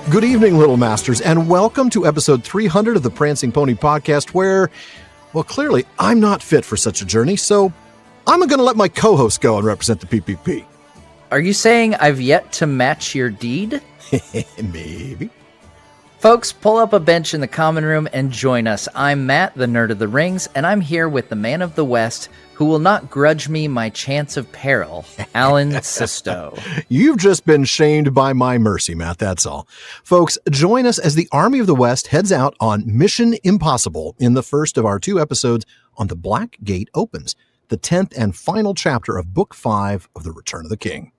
Good evening, Little Masters, and welcome to episode 300 of the Prancing Pony podcast where, well, clearly I'm not fit for such a journey, so I'm going to let my co-host go and represent the PPP. Are you saying I've yet to match your deed? Maybe. Folks, pull up a bench in the common room and join us. I'm Matt, the Nerd of the Rings, and I'm here with the Man of the West, who will not grudge me my chance of peril, Alan Sisto. You've just been shamed by my mercy, Matt, that's all. Folks, join us as the Army of the West heads out on Mission Impossible in the first of our 2 episodes on The Black Gate Opens, the 10th and final chapter of Book 5 of The Return of the King.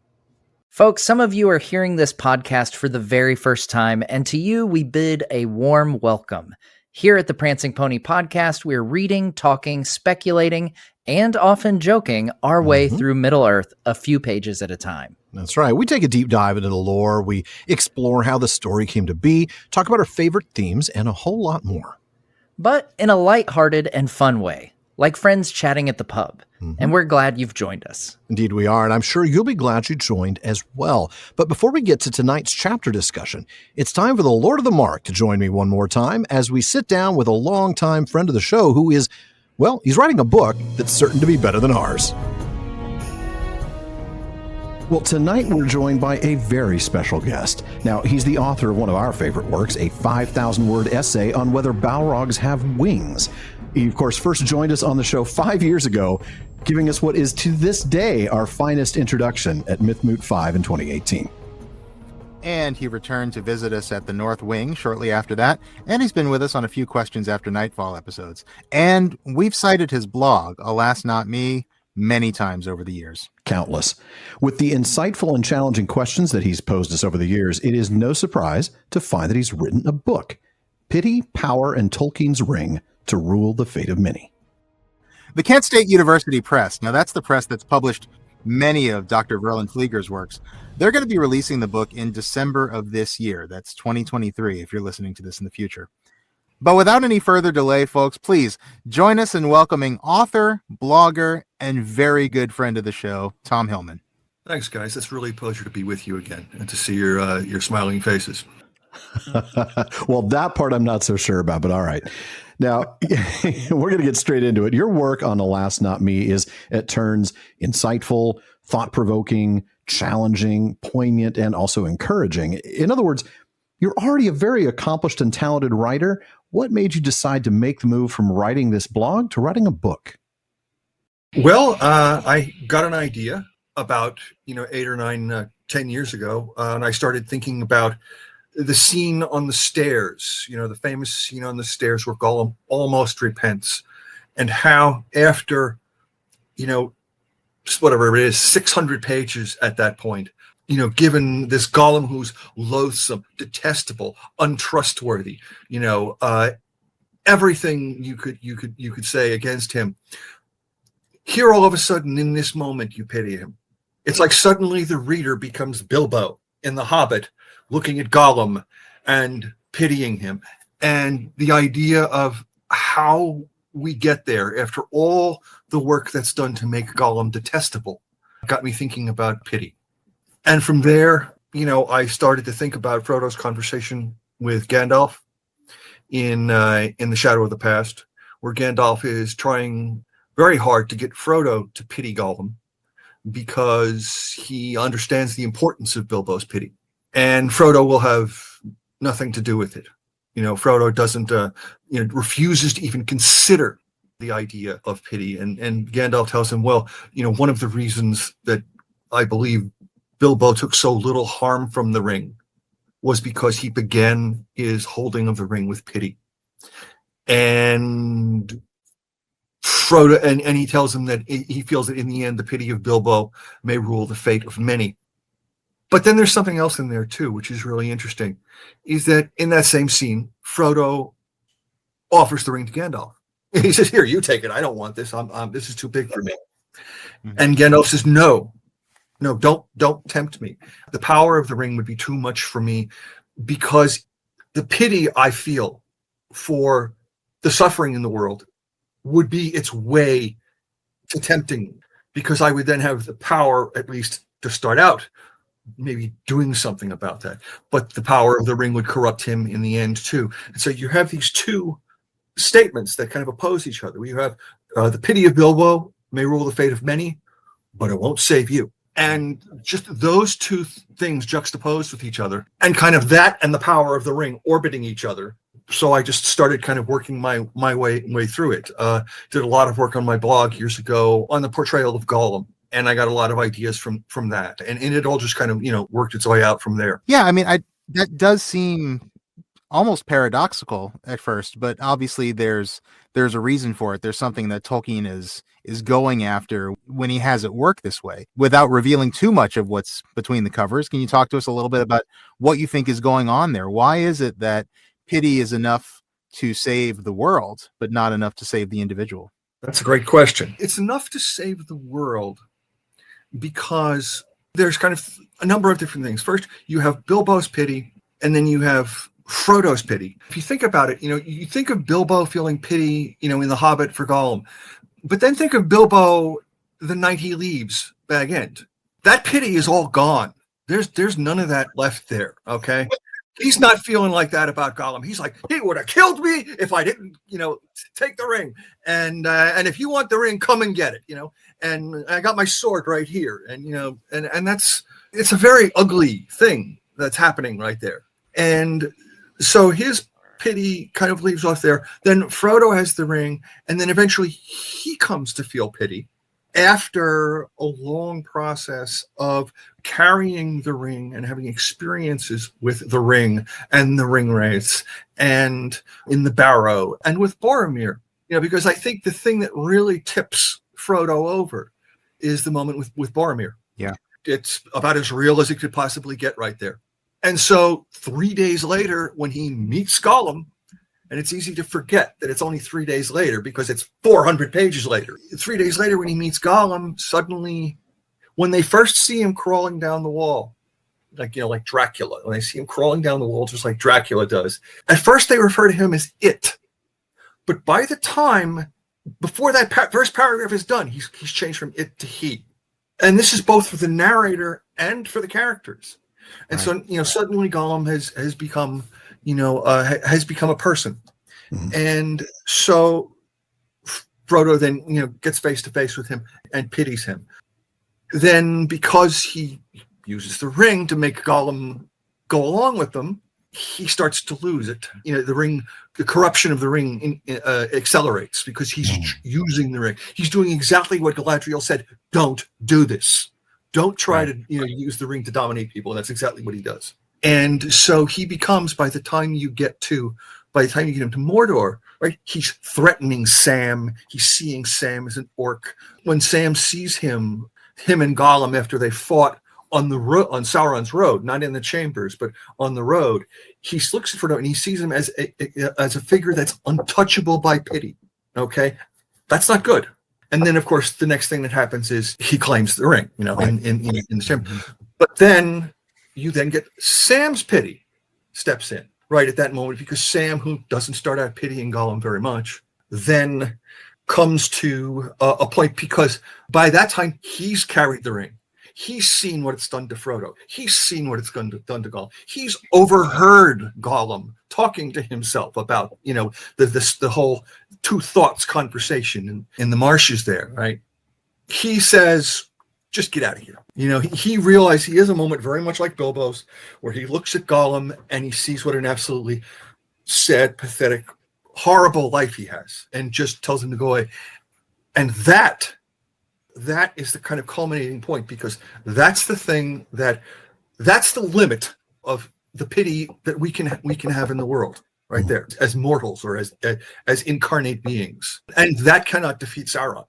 Folks, some of you are hearing this podcast for the very first time, and to you we bid a warm welcome. Here at the Prancing Pony podcast, we're reading, talking, speculating, and often joking our way through Middle-earth a few pages at a time. That's right. We take a deep dive into the lore, we explore how the story came to be, talk about our favorite themes, and a whole lot more. But in a lighthearted and fun way, like friends chatting at the pub. And we're glad you've joined us. Indeed we are, and I'm sure you'll be glad you joined as well. But before we get to tonight's chapter discussion, it's time for the Lord of the Mark to join me one more time as we sit down with a longtime friend of the show who is, well, he's writing a book that's certain to be better than ours. Well, tonight we're joined by a very special guest. Now, he's the author of one of our favorite works, a 5,000-word essay on whether Balrogs have wings. He, of course, first joined us on the show 5 years ago, giving us what is to this day our finest introduction at Mythmoot 5 in 2018. And he returned to visit us at the North Wing shortly after that, and he's been with us on a few Questions After Nightfall episodes. And we've cited his blog, Alas Not Me, many times over the years. Countless. With the insightful and challenging questions that he's posed us over the years, it is no surprise to find that he's written a book, Pity, Power, and Tolkien's Ring, to Rule the Fate of Many. The Kent State University Press, now that's the press that's published many of Dr. Verlin Flieger's works. They're going to be releasing the book in December of this year. That's 2023 if you're listening to this in the future. But without any further delay, folks, please join us in welcoming author, blogger, and very good friend of the show, Tom Hillman. Thanks, guys. It's really a pleasure to be with you again and to see your smiling faces. Well, that part I'm not so sure about, but all right. Now, we're going to get straight into it. Your work on Alas Not Me is, at turns, insightful, thought-provoking, challenging, poignant, and also encouraging. In other words, you're already a very accomplished and talented writer. What made you decide to make the move from writing this blog to writing a book? Well, I got an idea about 8 or 9, 10 years ago, and I started thinking about the scene on the stairs, the famous scene on the stairs where Gollum almost repents, and how after, just whatever it is, 600 pages at that point, given this Gollum who's loathsome, detestable, untrustworthy, everything you could say against him, here all of a sudden in this moment you pity him. It's like suddenly the reader becomes Bilbo in The Hobbit, looking at Gollum and pitying him. And the idea of how we get there after all the work that's done to make Gollum detestable got me thinking about pity. And from there, I started to think about Frodo's conversation with Gandalf in The Shadow of the Past, where Gandalf is trying very hard to get Frodo to pity Gollum because he understands the importance of Bilbo's pity. And Frodo will have nothing to do with it. Frodo doesn't, refuses to even consider the idea of pity. And Gandalf tells him, well, one of the reasons that I believe Bilbo took so little harm from the ring was because he began his holding of the ring with pity. And Frodo, and he tells him that he feels that in the end, the pity of Bilbo may rule the fate of many. But then there's something else in there too, which is really interesting, is that in that same scene, Frodo offers the ring to Gandalf. He says, here, you take it. I don't want this. This is too big for me. And Gandalf says, no, don't tempt me. The power of the ring would be too much for me because the pity I feel for the suffering in the world would be its way to tempting me, because I would then have the power, at least to start out, maybe doing something about that. But the power of the ring would corrupt him in the end too. And so you have these two statements that kind of oppose each other. You have the pity of Bilbo may rule the fate of many, but it won't save you. And just those two things juxtaposed with each other, and kind of that and the power of the ring orbiting each other. So I just started kind of working my way through it. Did a lot of work on my blog years ago on the portrayal of Gollum, and I got a lot of ideas from that, and it all just kind of worked its way out from there. Yeah, I mean, that does seem almost paradoxical at first, but obviously there's a reason for it. There's something that Tolkien is going after when he has it work this way. Without revealing too much of what's between the covers, can you talk to us a little bit about what you think is going on there? Why is it that pity is enough to save the world, but not enough to save the individual? That's a great question. It's enough to save the world because there's kind of a number of different things. First, you have Bilbo's pity, and then you have Frodo's pity. If you think about it, you think of Bilbo feeling pity, in The Hobbit for Gollum, but then think of Bilbo the night he leaves Bag End. That pity is all gone. There's none of that left there. Okay. He's not feeling like that about Gollum. He's like, he would have killed me if I didn't, take the ring. And if you want the ring, come and get it, and I got my sword right here. And, and it's a very ugly thing that's happening right there. And so his pity kind of leaves off there. Then Frodo has the ring, and then eventually he comes to feel pity after a long process of carrying the ring and having experiences with the ring and the ring wraiths and in the Barrow and with Boromir. Because I think the thing that really tips Frodo over is the moment with Boromir. Yeah. It's about as real as it could possibly get right there. And so 3 days later, when he meets Gollum, and it's easy to forget that it's only 3 days later because it's 400 pages later. 3 days later, when he meets Gollum, suddenly, when they first see him crawling down the wall, like Dracula, when they see him crawling down the wall just like Dracula does, at first they refer to him as it. But by the time, before that first paragraph is done, he's changed from it to he. And this is both for the narrator and for the characters. And right. So, suddenly Gollum has become, has become a person. Mm-hmm. And so Frodo then, gets face to face with him and pities him. Then because he uses the ring to make Gollum go along with them, he starts to lose it. The ring, the corruption of the ring accelerates because he's using the ring. He's doing exactly what Galadriel said, don't do this. Don't try to use the ring to dominate people. And that's exactly what he does. And so he becomes, by the time you get him to Mordor, right? He's threatening Sam. He's seeing Sam as an orc. When Sam sees him and Gollum after they fought on Sauron's road, not in the chambers, but on the road, he looks at Frodo and he sees him as a figure that's untouchable by pity. Okay, that's not good. And then, of course, the next thing that happens is he claims the ring, in the chamber. Mm-hmm. But then you then get Sam's pity steps in right at that moment, because Sam, who doesn't start out pitying Gollum very much, then comes to a point, because by that time he's carried the ring. He's seen what it's done to Frodo. He's seen what it's done to Gollum. He's overheard Gollum talking to himself about, the whole two thoughts conversation in the marshes there, right? He says, just get out of here. He realized he has a moment very much like Bilbo's, where he looks at Gollum and he sees what an absolutely sad, pathetic, horrible life he has, and just tells him to go away. And that is the kind of culminating point, because that's the thing that's the limit of the pity that we can have in the world, right there, as mortals or as incarnate beings. And that cannot defeat Sauron,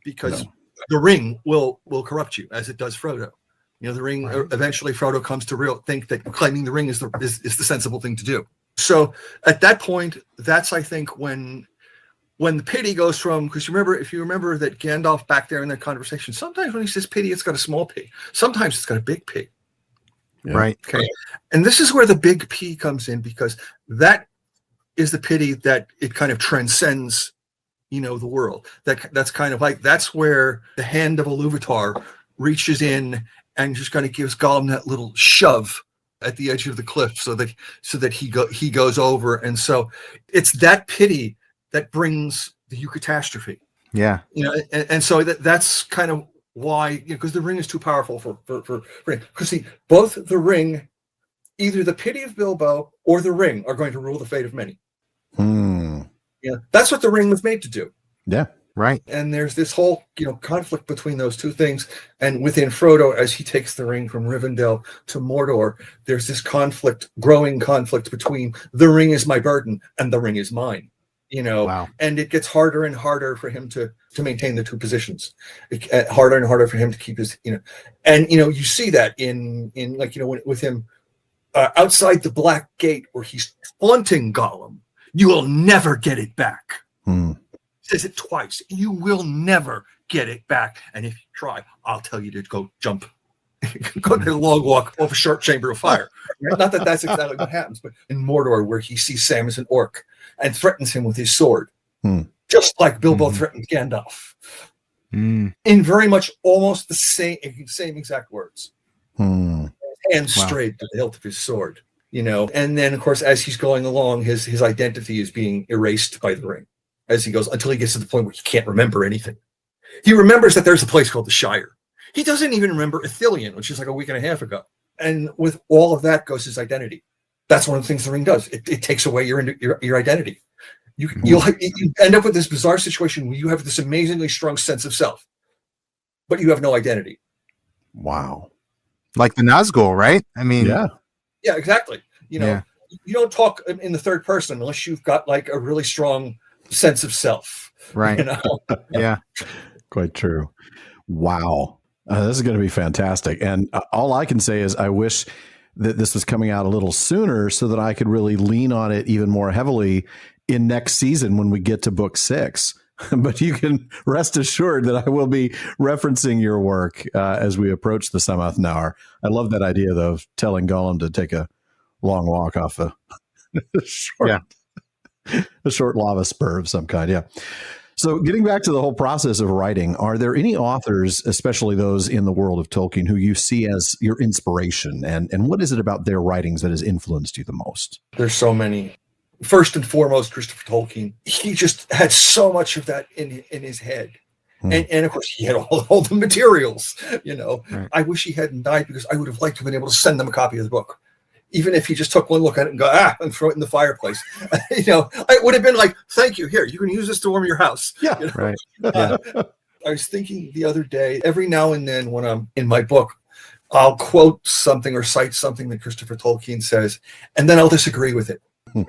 because the ring will corrupt you, as it does Frodo. The ring, eventually Frodo comes to think that claiming the ring is the sensible thing to do. So at that point, that's, I think, when the pity goes from, because if you remember that Gandalf back there in that conversation, sometimes when he says pity, it's got a small p. Sometimes it's got a big P. Yeah. Right. Okay. And this is where the big P comes in, because that is the pity that it kind of transcends, the world. That's kind of like, that's where the hand of Iluvatar reaches in and just kind of gives Gollum that little shove at the edge of the cliff so that he goes over. And so it's that pity that brings the eucatastrophe. Yeah. And so that's kind of why, because the ring is too powerful for ring. Because see, both the ring, either the pity of Bilbo or the ring are going to rule the fate of many. That's what the ring was made to do. Yeah. Right. And there's this whole, conflict between those two things. And within Frodo, as he takes the ring from Rivendell to Mordor, there's this growing conflict between the ring is my burden and the ring is mine. Wow. And it gets harder and harder for him to maintain the two positions. Harder and harder for him to keep his, and you see that in with him outside the Black Gate where he's taunting Gollum. You will never get it back. Says it twice. You will never get it back. And if you try, I'll tell you to go jump. Go take a long walk off a short chamber of fire. Not that that's exactly what happens, but in Mordor, where he sees Sam as an orc and threatens him with his sword, just like Bilbo threatened Gandalf, in very much almost the same exact words. And strayed to the hilt of his sword, And then, of course, as he's going along, his identity is being erased by the ring as he goes, until he gets to the point where he can't remember anything. He remembers that there's a place called the Shire. He doesn't even remember Ithilien, which is like a week and a half ago. And with all of that goes his identity. That's one of the things the ring does. It takes away your identity. You end up with this bizarre situation where you have this amazingly strong sense of self, but you have no identity. Wow. Like the Nazgul, right? I mean, yeah, exactly. You don't talk in the third person unless you've got like a really strong sense of self. Right. Yeah. Quite true. Wow. This is going to be fantastic. And all I can say is I wish that this was coming out a little sooner so that I could really lean on it even more heavily in next season when we get to book 6. But you can rest assured that I will be referencing your work as we approach the Samath Naur. I love that idea, though, of telling Gollum to take a long walk off a short lava spur of some kind. Yeah. So getting back to the whole process of writing, are there any authors, especially those in the world of Tolkien, who you see as your inspiration? And what is it about their writings that has influenced you the most? There's so many. First and foremost, Christopher Tolkien. He just had so much of that in his head. And of course, he had all the materials, Right. I wish he hadn't died because I would have liked to have been able to send them a copy of the book. Even if he just took one look at it and go, and throw it in the fireplace. I would have been like, thank you. Here, you can use this to warm your house. Yeah. Right. Yeah. I was thinking the other day, every now and then when I'm in my book, I'll quote something or cite something that Christopher Tolkien says, and then I'll disagree with it. And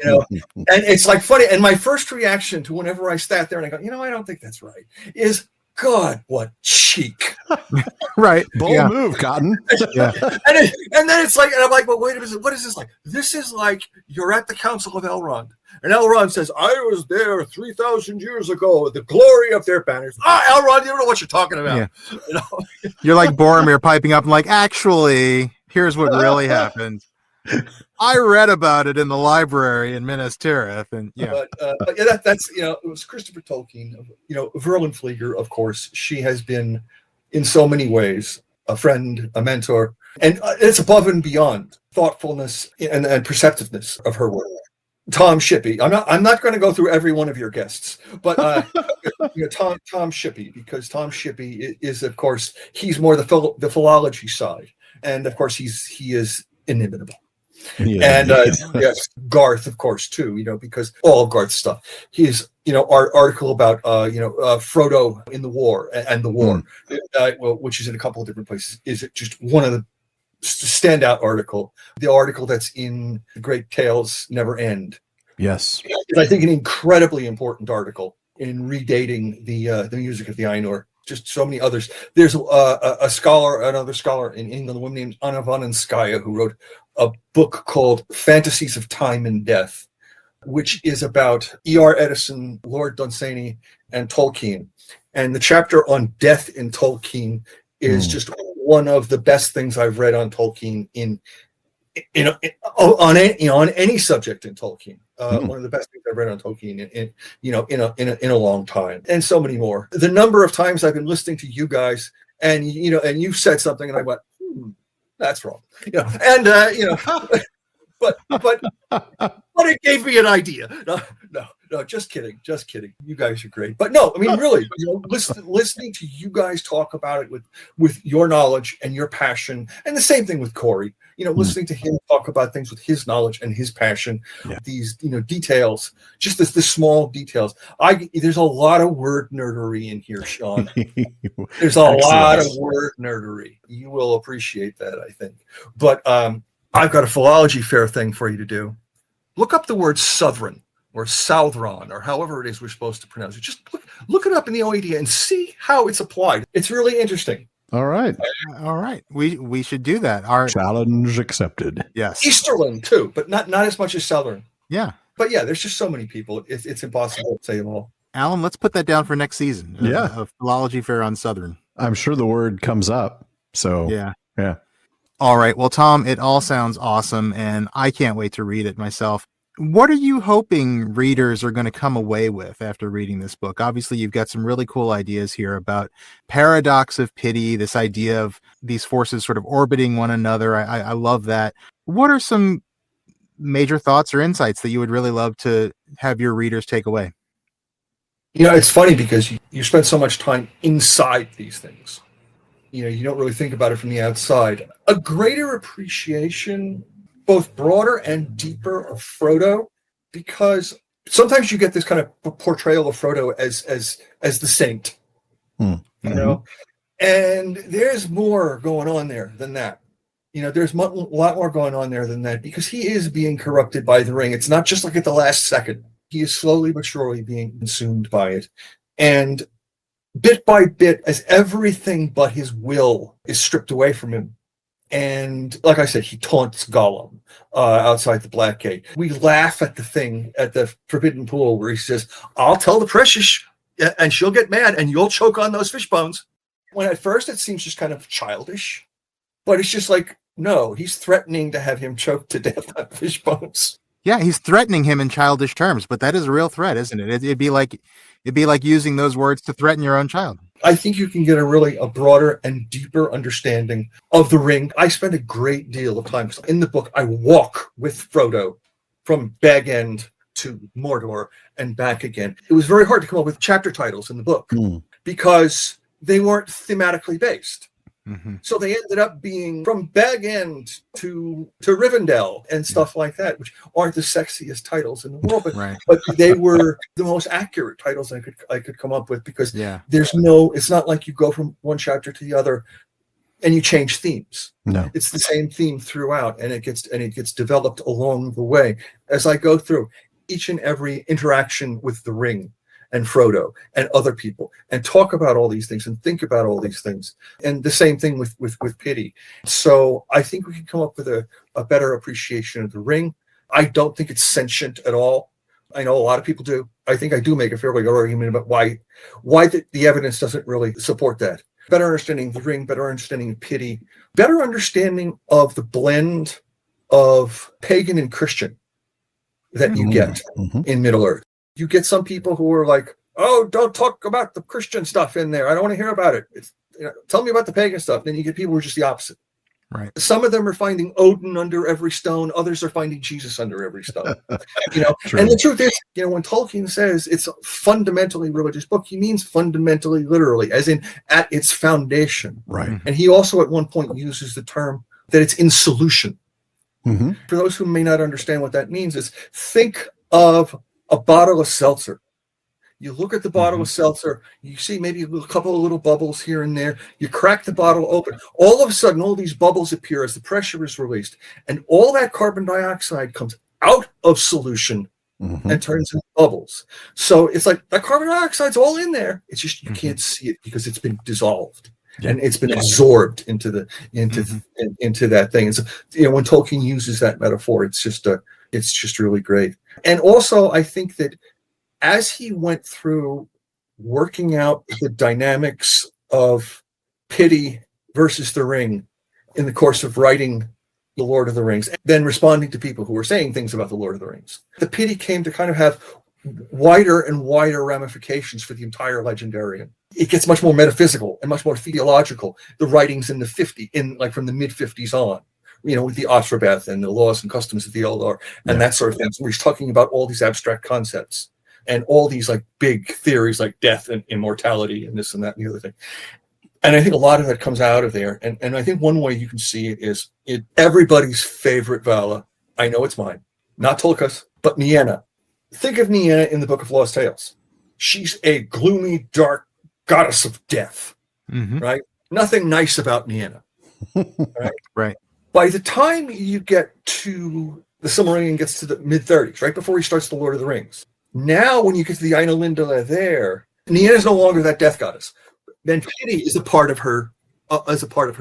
it's like funny. And my first reaction to whenever I sat there and I go, I don't think that's right, is, God, what cheek. Right. Bold move, Cotton. Yeah. And then it's like, and I'm like, but wait a minute, what is this like? This is like you're at the Council of Elrond. And Elrond says, I was there 3,000 years ago, the glory of their banners. Elrond, you don't know what you're talking about. Yeah. You're like Boromir piping up and like, actually, here's what really happened. I read about it in the library in Minas Tirith, and but yeah, that's it was Christopher Tolkien. Verlin Flieger, of course, she has been in so many ways a friend, a mentor, and it's above and beyond thoughtfulness and perceptiveness of her work. Tom Shippey. I'm not going to go through every one of your guests, but Tom Shippey, because Tom Shippey is of course he's more the philology side, and of course he is inimitable. Yeah. And yes, Garth, of course, too. Because all of Garth's stuff. His our article about Frodo in the war and the war, which is in a couple of different places, is just one of the standout article. The article that's in The Great Tales Never End. Yes, and I think an incredibly important article in redating the music of the Ainur. Just so many others. There's another scholar in England, a woman named Anna Vanenskaya, who wrote a book called Fantasies of Time and Death, which is about E.R. Edison, Lord Dunsany, and Tolkien. And the chapter on death in Tolkien is just one of the best things I've read on Tolkien on any subject in Tolkien. One of the best things I've read on Tolkien in a long time, and so many more. The number of times I've been listening to you guys, and you've said something, and I went, That's wrong. But it gave me an idea. No, just kidding. You guys are great. But no, I mean, really, listening to you guys talk about it with your knowledge and your passion, and the same thing with Corey. Listening to him talk about things with his knowledge and his passion, these details, just the small details. There's a lot of word nerdery in here, Sean. There's a lot of word nerdery. You will appreciate that, I think. But I've got a philology fair thing for you to do. Look up the word Southron or Southron or however it is we're supposed to pronounce it. Just look it up in the OED and see how it's applied. It's really interesting. All right. We should do that. Our challenge accepted. Yes. Easterland too, but not as much as Southern. Yeah. But yeah, there's just so many people. It's impossible to say them all. Alan, let's put that down for next season. A philology fair on Southern. I'm sure the word comes up. So yeah. All right. Well, Tom, it all sounds awesome, and I can't wait to read it myself. What are you hoping readers are going to come away with after reading this book? Obviously, you've got some really cool ideas here about paradox of pity, this idea of these forces sort of orbiting one another. I love that. What are some major thoughts or insights that you would really love to have your readers take away? It's funny because you spend so much time inside these things. You don't really think about it from the outside. A greater appreciation, both broader and deeper, of Frodo, because sometimes you get this kind of portrayal of Frodo as the saint, and there's more going on there than that. There's a lot more going on there than that, because he is being corrupted by the ring. It's not just like at the last second. He is slowly but surely being consumed by it, and bit by bit, as everything but his will is stripped away from him. And like I said, he taunts Gollum outside the Black Gate. We laugh at the thing at the Forbidden Pool where he says, "I'll tell the Precious and she'll get mad and you'll choke on those fish bones." When at first it seems just kind of childish, but it's just like, no, he's threatening to have him choked to death on fish bones. Yeah, he's threatening him in childish terms, but that is a real threat, isn't it? It'd be like using those words to threaten your own child. I think you can get a broader and deeper understanding of the ring. I spend a great deal of time in the book. I walk with Frodo from Bag End to Mordor and back again. It was very hard to come up with chapter titles in the book because they weren't thematically based. Mm-hmm. So they ended up being from Bag End to Rivendell and stuff like that, which aren't the sexiest titles in the world, but they were the most accurate titles I could come up with, because it's not like you go from one chapter to the other and you change themes. No, it's the same theme throughout, and it gets developed along the way as I go through each and every interaction with the ring and Frodo and other people, and talk about all these things and think about all these things. And the same thing with pity. So I think we can come up with a better appreciation of the ring. I don't think it's sentient at all. I know a lot of people do. I think I do make a fairly good argument about why the evidence doesn't really support that. Better understanding of the ring, better understanding of pity, better understanding of the blend of pagan and Christian that you get in Middle-earth. You get some people who are like, "Oh, don't talk about the Christian stuff in there. I don't want to hear about it. Tell me about the pagan stuff." Then you get people who are just the opposite. Right. Some of them are finding Odin under every stone. Others are finding Jesus under every stone. True. And the truth is, when Tolkien says it's a fundamentally religious book, he means fundamentally literally, as in at its foundation. Right. And he also at one point uses the term that it's in solution. Mm-hmm. For those who may not understand what that means, is think of a bottle of seltzer. You look at the bottle of seltzer, you see maybe a couple of little bubbles here and there. You crack the bottle open. All of a sudden, all these bubbles appear as the pressure is released. And all that carbon dioxide comes out of solution and turns into bubbles. So it's like that carbon dioxide's all in there. It's just you can't see it because it's been dissolved. Yeah. And it's been absorbed into that thing. And so, when Tolkien uses that metaphor, it's just really great. And also, I think that as he went through working out the dynamics of pity versus the ring in the course of writing The Lord of the Rings, and then responding to people who were saying things about The Lord of the Rings, the pity came to kind of have wider and wider ramifications for the entire legendarium. It gets much more metaphysical and much more theological. The writings in the from the mid 50s on, with the Ostrabeth and the laws and customs of the Eldar and that sort of thing, where he's talking about all these abstract concepts and all these like big theories like death and immortality and this and that and the other thing. And I think a lot of that comes out of there. And I think one way you can see it is everybody's favorite Vala. I know it's mine, not Tulkas, but Nienna. Think of Nienna in the Book of Lost Tales. She's a gloomy, dark goddess of death, right? Nothing nice about Nienna, right? Right. By the time you get to the Silmarillion gets to the mid-30s, right before he starts the Lord of the Rings. Now, when you get to the Aina Lindale there, Nienna is no longer that death goddess. Then pity is a part of her,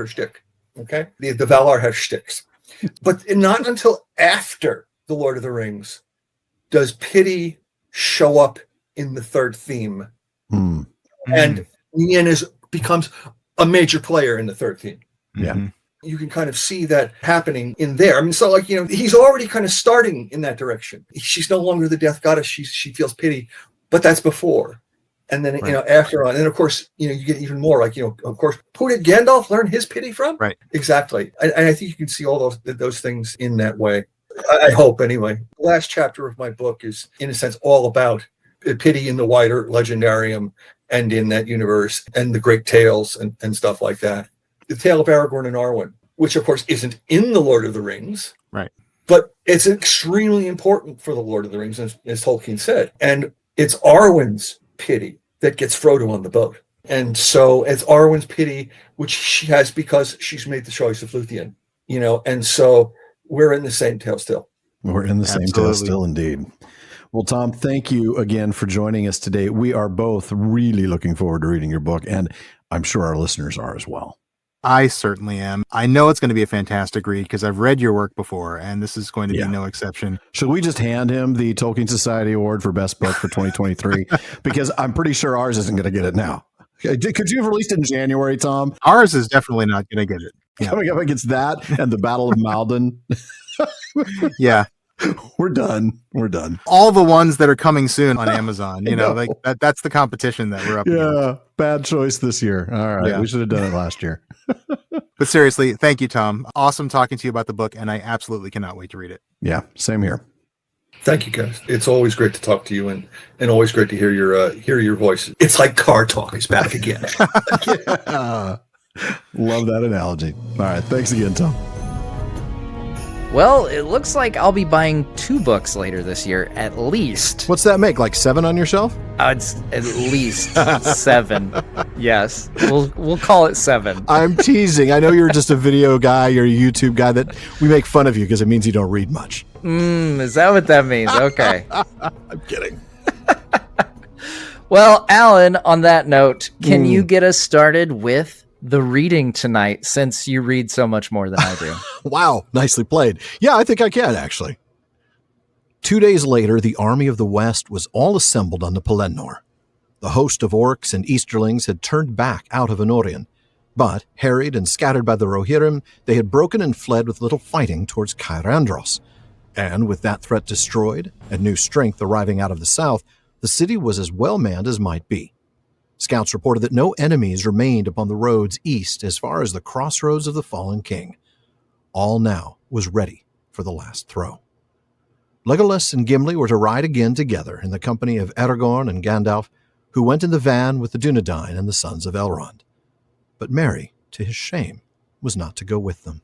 shtick. Okay, the Valar have shticks, but not until after the Lord of the Rings does pity show up in the third theme, and Nienna becomes a major player in the third theme. Yeah. You can kind of see that happening in there. I mean, so like, he's already kind of starting in that direction. She's no longer the death goddess. She feels pity, but that's before. And then, after on, and then of course, you get even more like, of course, who did Gandalf learn his pity from? Right. Exactly. And I think you can see all those things in that way. I hope anyway. The last chapter of my book is in a sense all about pity in the wider legendarium and in that universe and the great tales and stuff like that. The tale of Aragorn and Arwen, which of course isn't in the Lord of the Rings, right? But it's extremely important for the Lord of the Rings, as Tolkien said. And it's Arwen's pity that gets Frodo on the boat. And so it's Arwen's pity, which she has because she's made the choice of Luthien, and so we're in the same tale still. We're in the same tale still, indeed. Well, Tom, thank you again for joining us today. We are both really looking forward to reading your book, and I'm sure our listeners are as well. I certainly am. I know it's going to be a fantastic read because I've read your work before, and this is going to be no exception. Should we just hand him the Tolkien Society Award for Best Book for 2023? Because I'm pretty sure ours isn't going to get it now. Could you have released it in January, Tom? Ours is definitely not going to get it. Yeah. Coming up against that and the Battle of Malden. Yeah. We're done. All the ones that are coming soon on Amazon, like that's the competition that we're up against. Yeah, bad choice this year. All right, we should have done it last year. But seriously, thank you, Tom. Awesome talking to you about the book, and I absolutely cannot wait to read it. Yeah, same here. Thank you, guys. It's always great to talk to you, and always great to hear your voice. It's like car talk is back again. Yeah. Love that analogy. All right, thanks again, Tom. Well, it looks like I'll be buying 2 books later this year, at least. What's that make? Like 7 on your shelf? It's at least 7. Yes, we'll call it 7. I'm teasing. I know you're just a video guy. You're a YouTube guy that we make fun of you because it means you don't read much. Is that what that means? Okay. I'm kidding. Well, Alan, on that note, can you get us started with the reading tonight, since you read so much more than I do? Wow, nicely played. Yeah, I think I can, actually. 2 days later, the army of the West was all assembled on the Pelennor. The host of orcs and Easterlings had turned back out of Anorion, but, harried and scattered by the Rohirrim, they had broken and fled with little fighting towards Caer Andros. And with that threat destroyed, and new strength arriving out of the south, the city was as well manned as might be. Scouts reported that no enemies remained upon the roads east as far as the crossroads of the fallen king. All now was ready for the last throw. Legolas and Gimli were to ride again together in the company of Aragorn and Gandalf, who went in the van with the Dunedain and the sons of Elrond. But Merry, to his shame, was not to go with them.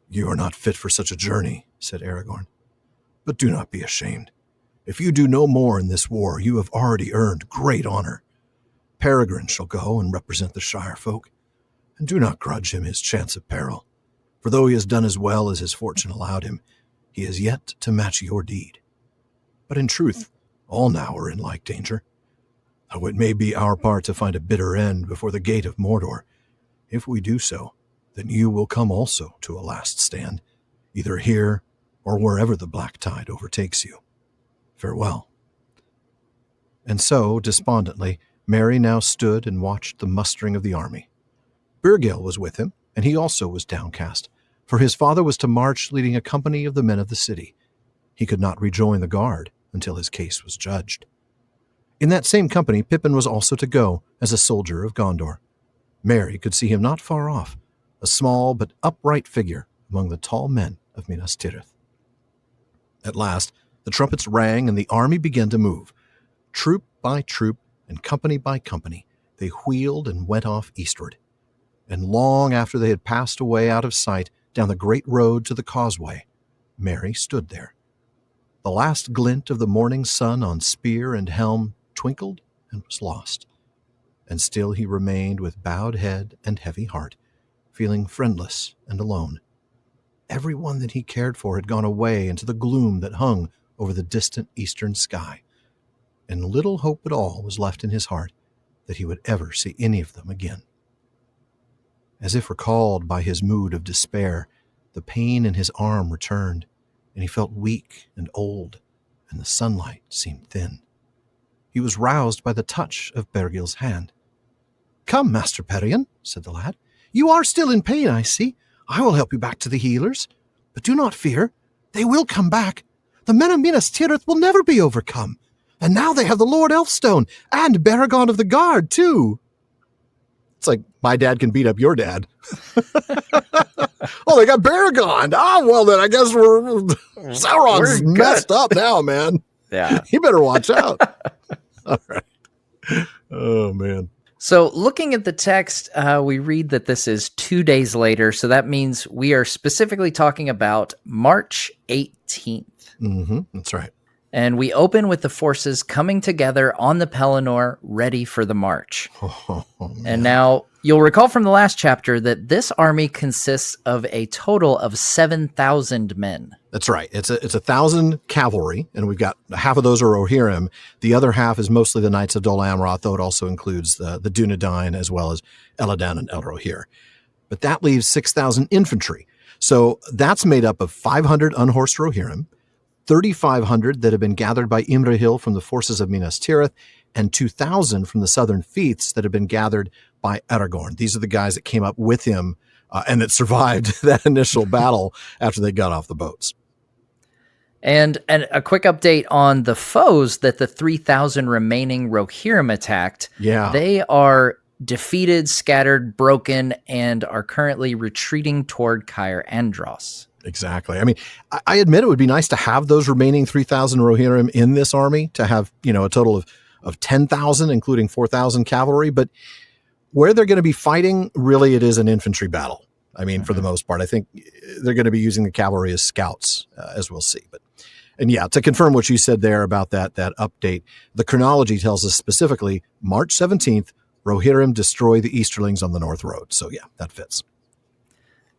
"You are not fit for such a journey," said Aragorn. "But do not be ashamed. If you do no more in this war, you have already earned great honor. Peregrine shall go and represent the Shire folk, and do not grudge him his chance of peril, for though he has done as well as his fortune allowed him, he has yet to match your deed. But in truth, all now are in like danger. Though it may be our part to find a bitter end before the gate of Mordor, if we do so, then you will come also to a last stand, either here or wherever the black tide overtakes you. Farewell." And so, despondently, Merry now stood and watched the mustering of the army. Birgil was with him, and he also was downcast, for his father was to march leading a company of the men of the city. He could not rejoin the guard, until his case was judged. In that same company, Pippin was also to go as a soldier of Gondor. Merry could see him not far off, a small but upright figure among the tall men of Minas Tirith. At last, the trumpets rang and the army began to move. Troop by troop and company by company, they wheeled and went off eastward. And long after they had passed away out of sight down the great road to the causeway, Merry stood there. The last glint of the morning sun on spear and helm twinkled and was lost. And still he remained with bowed head and heavy heart, feeling friendless and alone. Everyone that he cared for had gone away into the gloom that hung over the distant eastern sky, and little hope at all was left in his heart that he would ever see any of them again. As if recalled by his mood of despair, the pain in his arm returned, and he felt weak and old, and the sunlight seemed thin. He was roused by the touch of Bergil's hand. "Come, Master Perion," said the lad. "You are still in pain, I see. I will help you back to the healers. But do not fear. They will come back. The men of Minas Tirith will never be overcome. And now they have the Lord Elfstone and Beregond of the Guard, too." It's like, my dad can beat up your dad. Oh, they got Beregond. Oh, well, then I guess Sauron's messed up now, man. Yeah. You better watch out. All right. Oh, man. So looking at the text, we read that this is 2 days later. So that means we are specifically talking about March 18th. That's right. And we open with the forces coming together on the Pelennor, ready for the march. And now you'll recall from the last chapter that this army consists of a total of 7,000 men. That's right. It's 1,000 cavalry, and we've got half of those are Rohirrim. The other half is mostly the Knights of Dol Amroth, though it also includes the Dunedain as well as Elladan and Elrohir. But that leaves 6,000 infantry. So that's made up of 500 unhorsed Rohirrim, 3,500 that have been gathered by Imrahil from the forces of Minas Tirith, and 2,000 from the southern fiefs that have been gathered by Aragorn. These are the guys that came up with him and that survived that initial battle after they got off the boats. And a quick update on the foes that the 3,000 remaining Rohirrim attacked. Yeah. They are defeated, scattered, broken, and are currently retreating toward Caer Andros. Exactly. I mean, I admit it would be nice to have those remaining 3,000 Rohirrim in this army, to have, a total of 10,000, including 4,000 cavalry. But where they're going to be fighting, really, it is an infantry battle. I mean, for the most part, I think they're going to be using the cavalry as scouts, as we'll see. And yeah, to confirm what you said there about that update, the chronology tells us specifically March 17th, Rohirrim destroy the Easterlings on the North Road. So yeah, that fits.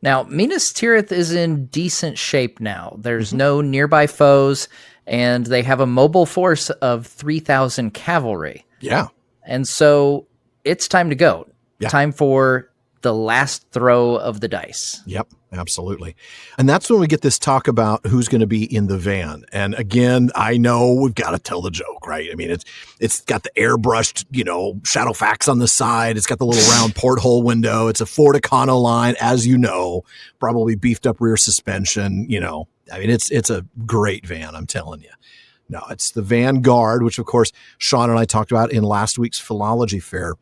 Now, Minas Tirith is in decent shape now. There's no nearby foes, and they have a mobile force of 3,000 cavalry. Yeah. And so it's time to go. Yeah. Time for the last throw of the dice. Yep, absolutely. And that's when we get this talk about who's going to be in the van. And again, I know we've got to tell the joke, right? I mean, it's got the airbrushed, Shadowfax on the side. It's got the little round porthole window. It's a Ford Econoline, as you know, probably beefed up rear suspension. I mean, it's a great van, I'm telling you. No, it's the Vanguard, which of course Sean and I talked about in last week's philology fair.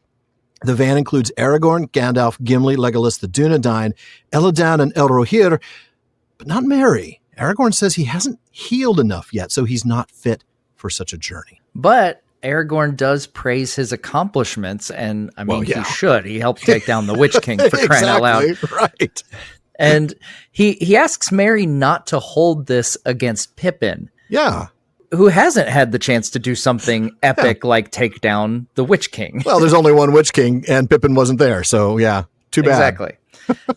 The van includes Aragorn, Gandalf, Gimli, Legolas, the Dunedain, Elladan, and Elrohir, but not Merry. Aragorn says he hasn't healed enough yet, so he's not fit for such a journey. But Aragorn does praise his accomplishments, and I mean, yeah. He should. He helped take down the Witch King, for crying out loud. Right. And he asks Merry not to hold this against Pippin. Yeah. Who hasn't had the chance to do something epic like take down the Witch King. Well, there's only one Witch King, and Pippin wasn't there, so yeah, too bad. Exactly.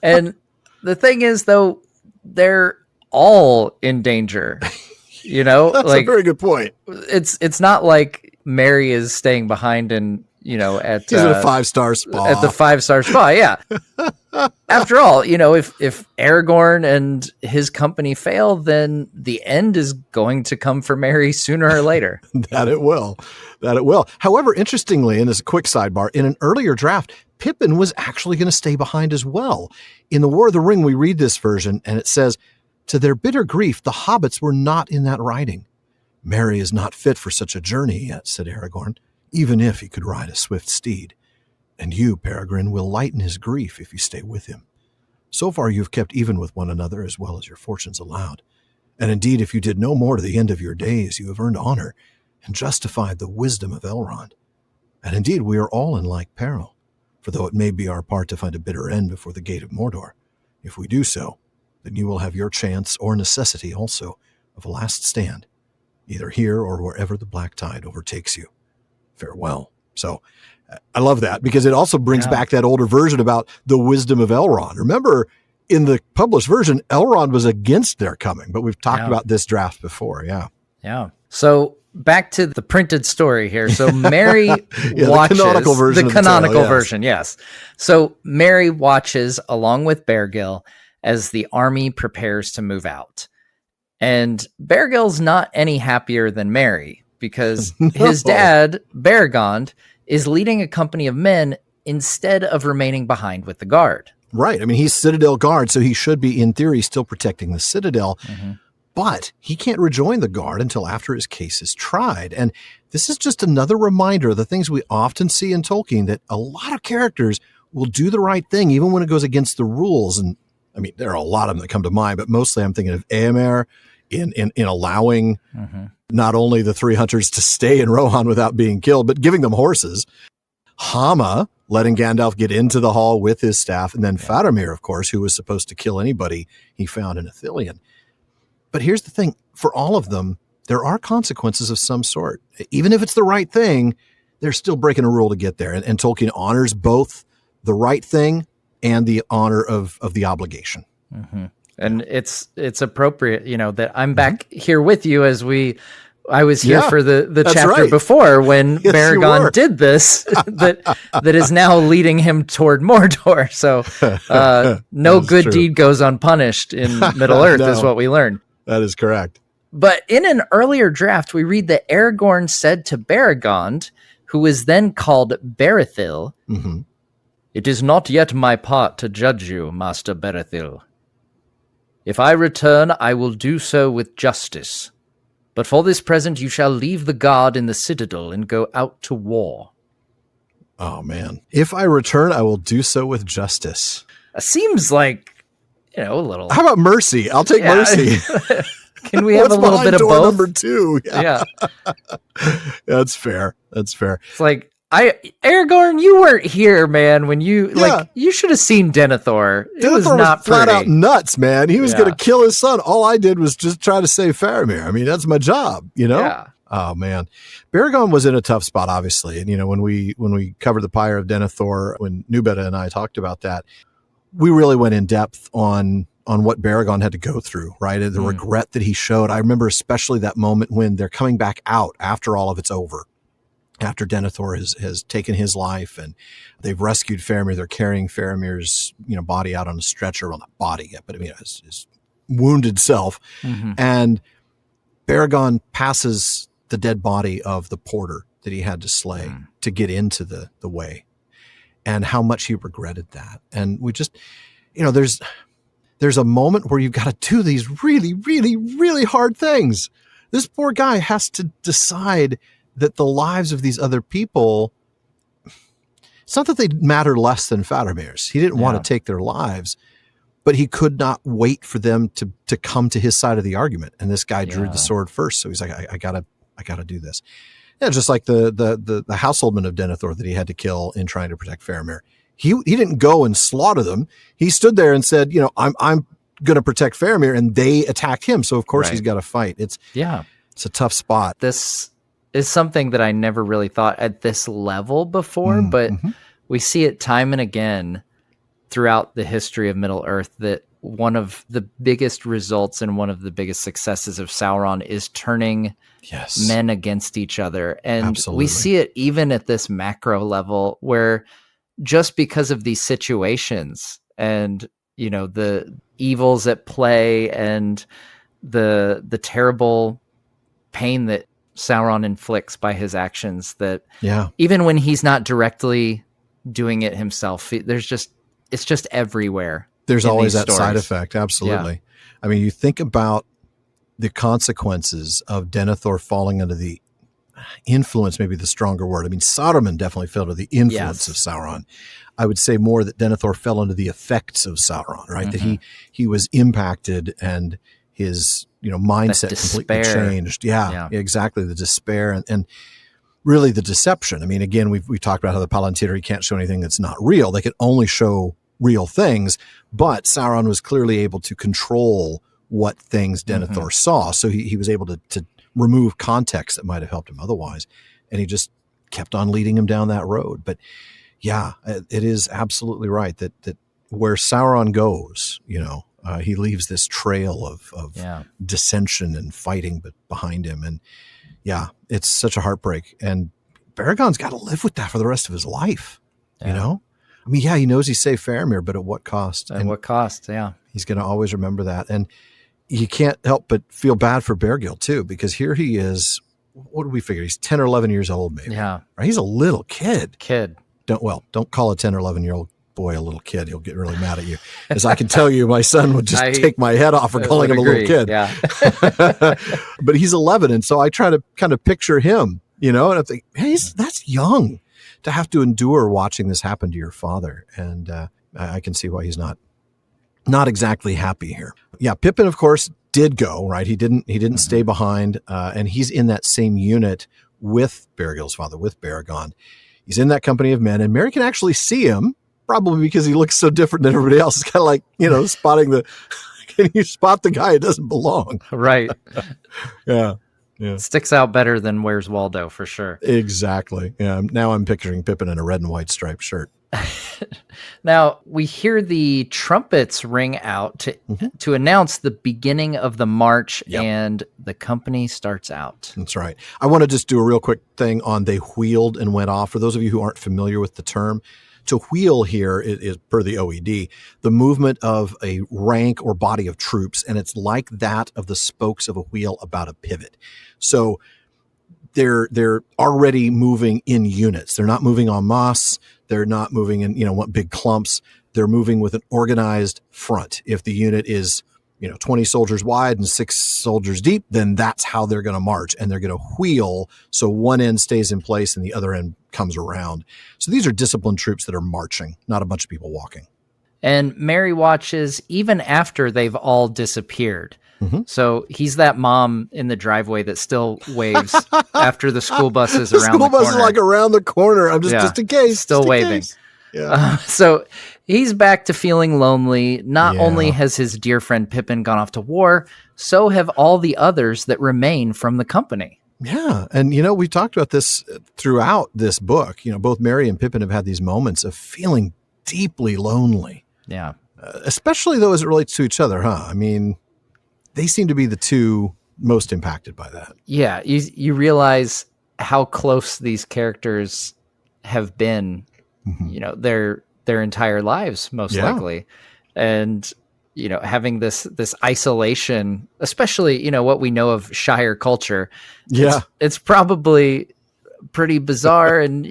And the thing is, though, they're all in danger. That's a very good point. It's not like Merry is staying behind and he's at a 5-star spa. At the 5-star spa, yeah. After all, if Aragorn and his company fail, then the end is going to come for Merry sooner or later. That it will. However, interestingly, and as a quick sidebar, in an earlier draft, Pippin was actually going to stay behind as well. In the War of the Ring, we read this version, and it says, "To their bitter grief, the hobbits were not in that riding. Merry is not fit for such a journey yet, said Aragorn, even if he could ride a swift steed. And you, Peregrine, will lighten his grief if you stay with him. So far you have kept even with one another as well as your fortunes allowed. And indeed, if you did no more to the end of your days, you have earned honor and justified the wisdom of Elrond. And indeed, we are all in like peril, for though it may be our part to find a bitter end before the gate of Mordor, if we do so, then you will have your chance or necessity also of a last stand, either here or wherever the black tide overtakes you. Farewell. So I love that because it also brings back that older version about the wisdom of Elrond. Remember, in the published version, Elrond was against their coming, but we've talked about this draft before. Yeah. So back to the printed story here. So Merry watches the canonical version. The canonical version, yes. So Merry watches along with Beregond as the army prepares to move out. And Beregond's not any happier than Merry because his dad, Beregond, is leading a company of men instead of remaining behind with the guard. Right. I mean, he's Citadel guard, so he should be, in theory, still protecting the Citadel. Mm-hmm. But he can't rejoin the guard until after his case is tried. And this is just another reminder of the things we often see in Tolkien, that a lot of characters will do the right thing, even when it goes against the rules. And I mean, there are a lot of them that come to mind, but mostly I'm thinking of Éomer in allowing not only the three hunters to stay in Rohan without being killed, but giving them horses. Hama letting Gandalf get into the hall with his staff. And then Faramir, of course, who was supposed to kill anybody he found in Ithilien. But here's the thing. For all of them, there are consequences of some sort. Even if it's the right thing, they're still breaking a rule to get there. And Tolkien honors both the right thing and the honor of the obligation. Mm-hmm. And it's appropriate, that I'm back here with you as I was here for the chapter before when Beregond did this, that is now leading him toward Mordor. So no good deed goes unpunished in Middle Earth is what we learn. That is correct. But in an earlier draft, we read that Aragorn said to Beregond, who was then called Berethil, "It is not yet my part to judge you, Master Berethil. If I return, I will do so with justice. But for this present, you shall leave the guard in the citadel and go out to war." Oh, man. If I return, I will do so with justice. Seems like, a little. How about mercy? I'll take mercy. Can we have a little bit of both? Number two. Yeah. That's fair. It's like, Aragorn, you weren't here, man, when you should have seen Denethor. It was not flat out nuts, man. He was going to kill his son. All I did was just try to save Faramir. I mean, that's my job, Yeah. Oh, man. Beregond was in a tough spot, obviously. And, when we covered the Pyre of Denethor, when Nubeta and I talked about that, we really went in depth on what Beregond had to go through, right? The regret that he showed. I remember especially that moment when they're coming back out after all of it's over. After Denethor has taken his life and they've rescued Faramir, they're carrying Faramir's body out on a stretcher. Well, not body yet, but I mean his wounded self. And Beregond passes the dead body of the porter that he had to slay to get into the way, and how much he regretted that. And we just, there's a moment where you've got to do these really, really, really hard things. This poor guy has to decide that the lives of these other people, it's not that they matter less than Faramir's. He didn't want to take their lives, but he could not wait for them to come to his side of the argument. And this guy drew the sword first. So he's like, I gotta do this. Yeah. Just like the householdmen of Denethor that he had to kill in trying to protect Faramir. He didn't go and slaughter them. He stood there and said, I'm going to protect Faramir, and they attacked him. So of course he's got to fight. It's a tough spot. This is something that I never really thought at this level before, but we see it time and again throughout the history of Middle Earth that one of the biggest results and one of the biggest successes of Sauron is turning men against each other. And we see it even at this macro level where just because of these situations and, the evils at play and the terrible pain that Sauron inflicts by his actions, that even when he's not directly doing it himself, it's just everywhere. There's always that side effect. Absolutely. I mean, you think about the consequences of Denethor falling under the influence, maybe the stronger word. I mean, Saruman definitely fell under the influence of Sauron. I would say more that Denethor fell under the effects of Sauron, right? That he was impacted and his, mindset completely changed. Yeah, exactly. The despair and really the deception. I mean, again, we talked about how the Palantir can't show anything that's not real. They can only show real things, but Sauron was clearly able to control what things Denethor saw. So he was able to remove context that might have helped him otherwise. And he just kept on leading him down that road. But yeah, it is absolutely right that where Sauron goes, he leaves this trail of dissension and fighting but behind him. And yeah, it's such a heartbreak. And Beregond's got to live with that for the rest of his life, I mean, he knows he saved Faramir, but at what cost? And what cost, He's going to always remember that. And you can't help but feel bad for Beregond, too, because here he is. What do we figure? He's 10 or 11 years old, maybe. Yeah. Right? He's a little kid. Don't call a 10 or 11-year-old boy a little kid. He'll get really mad at you. As I can tell you, my son would just take my head off for calling him a little kid. Yeah. But he's 11, and so I try to kind of picture him, and I think, hey, that's young to have to endure watching this happen to your father. And I can see why he's not exactly happy here. Yeah, Pippin, of course, did go, right? He didn't stay behind, and he's in that same unit with Beregond's father, with Beregond. He's in that company of men, and Merry can actually see him, probably because he looks so different than everybody else. It's kind of like, spotting can you spot the guy who doesn't belong? Right. Yeah. Sticks out better than Where's Waldo, for sure. Exactly. Yeah. Now I'm picturing Pippin in a red and white striped shirt. Now we hear the trumpets ring out to announce the beginning of the march, and the company starts out. That's right. I want to just do a real quick thing on they wheeled and went off. For those of you who aren't familiar with the term, to wheel here is per the OED, the movement of a rank or body of troops, and it's like that of the spokes of a wheel about a pivot. So they're already moving in units. They're not moving en masse. They're not moving in, big clumps. They're moving with an organized front. If the unit is, 20 soldiers wide and 6 soldiers deep, then that's how they're going to march. And they're going to wheel so one end stays in place and the other end comes around. So these are disciplined troops that are marching, not a bunch of people walking. And Merry watches even after they've all disappeared. So he's that mom in the driveway that still waves after the school bus is around the corner. The school bus is like around the corner. I'm just in case. Still waving. Case. Yeah. So he's back to feeling lonely. Not only has his dear friend Pippin gone off to war, so have all the others that remain from the company. Yeah. And, we talked about this throughout this book. Both Merry and Pippin have had these moments of feeling deeply lonely. Yeah. Especially, though, as it relates to each other, huh? I mean, they seem to be the two most impacted by that. Yeah. You realize how close these characters have been, their entire lives, most likely. And, having this isolation, especially, what we know of Shire culture. It's probably pretty bizarre and,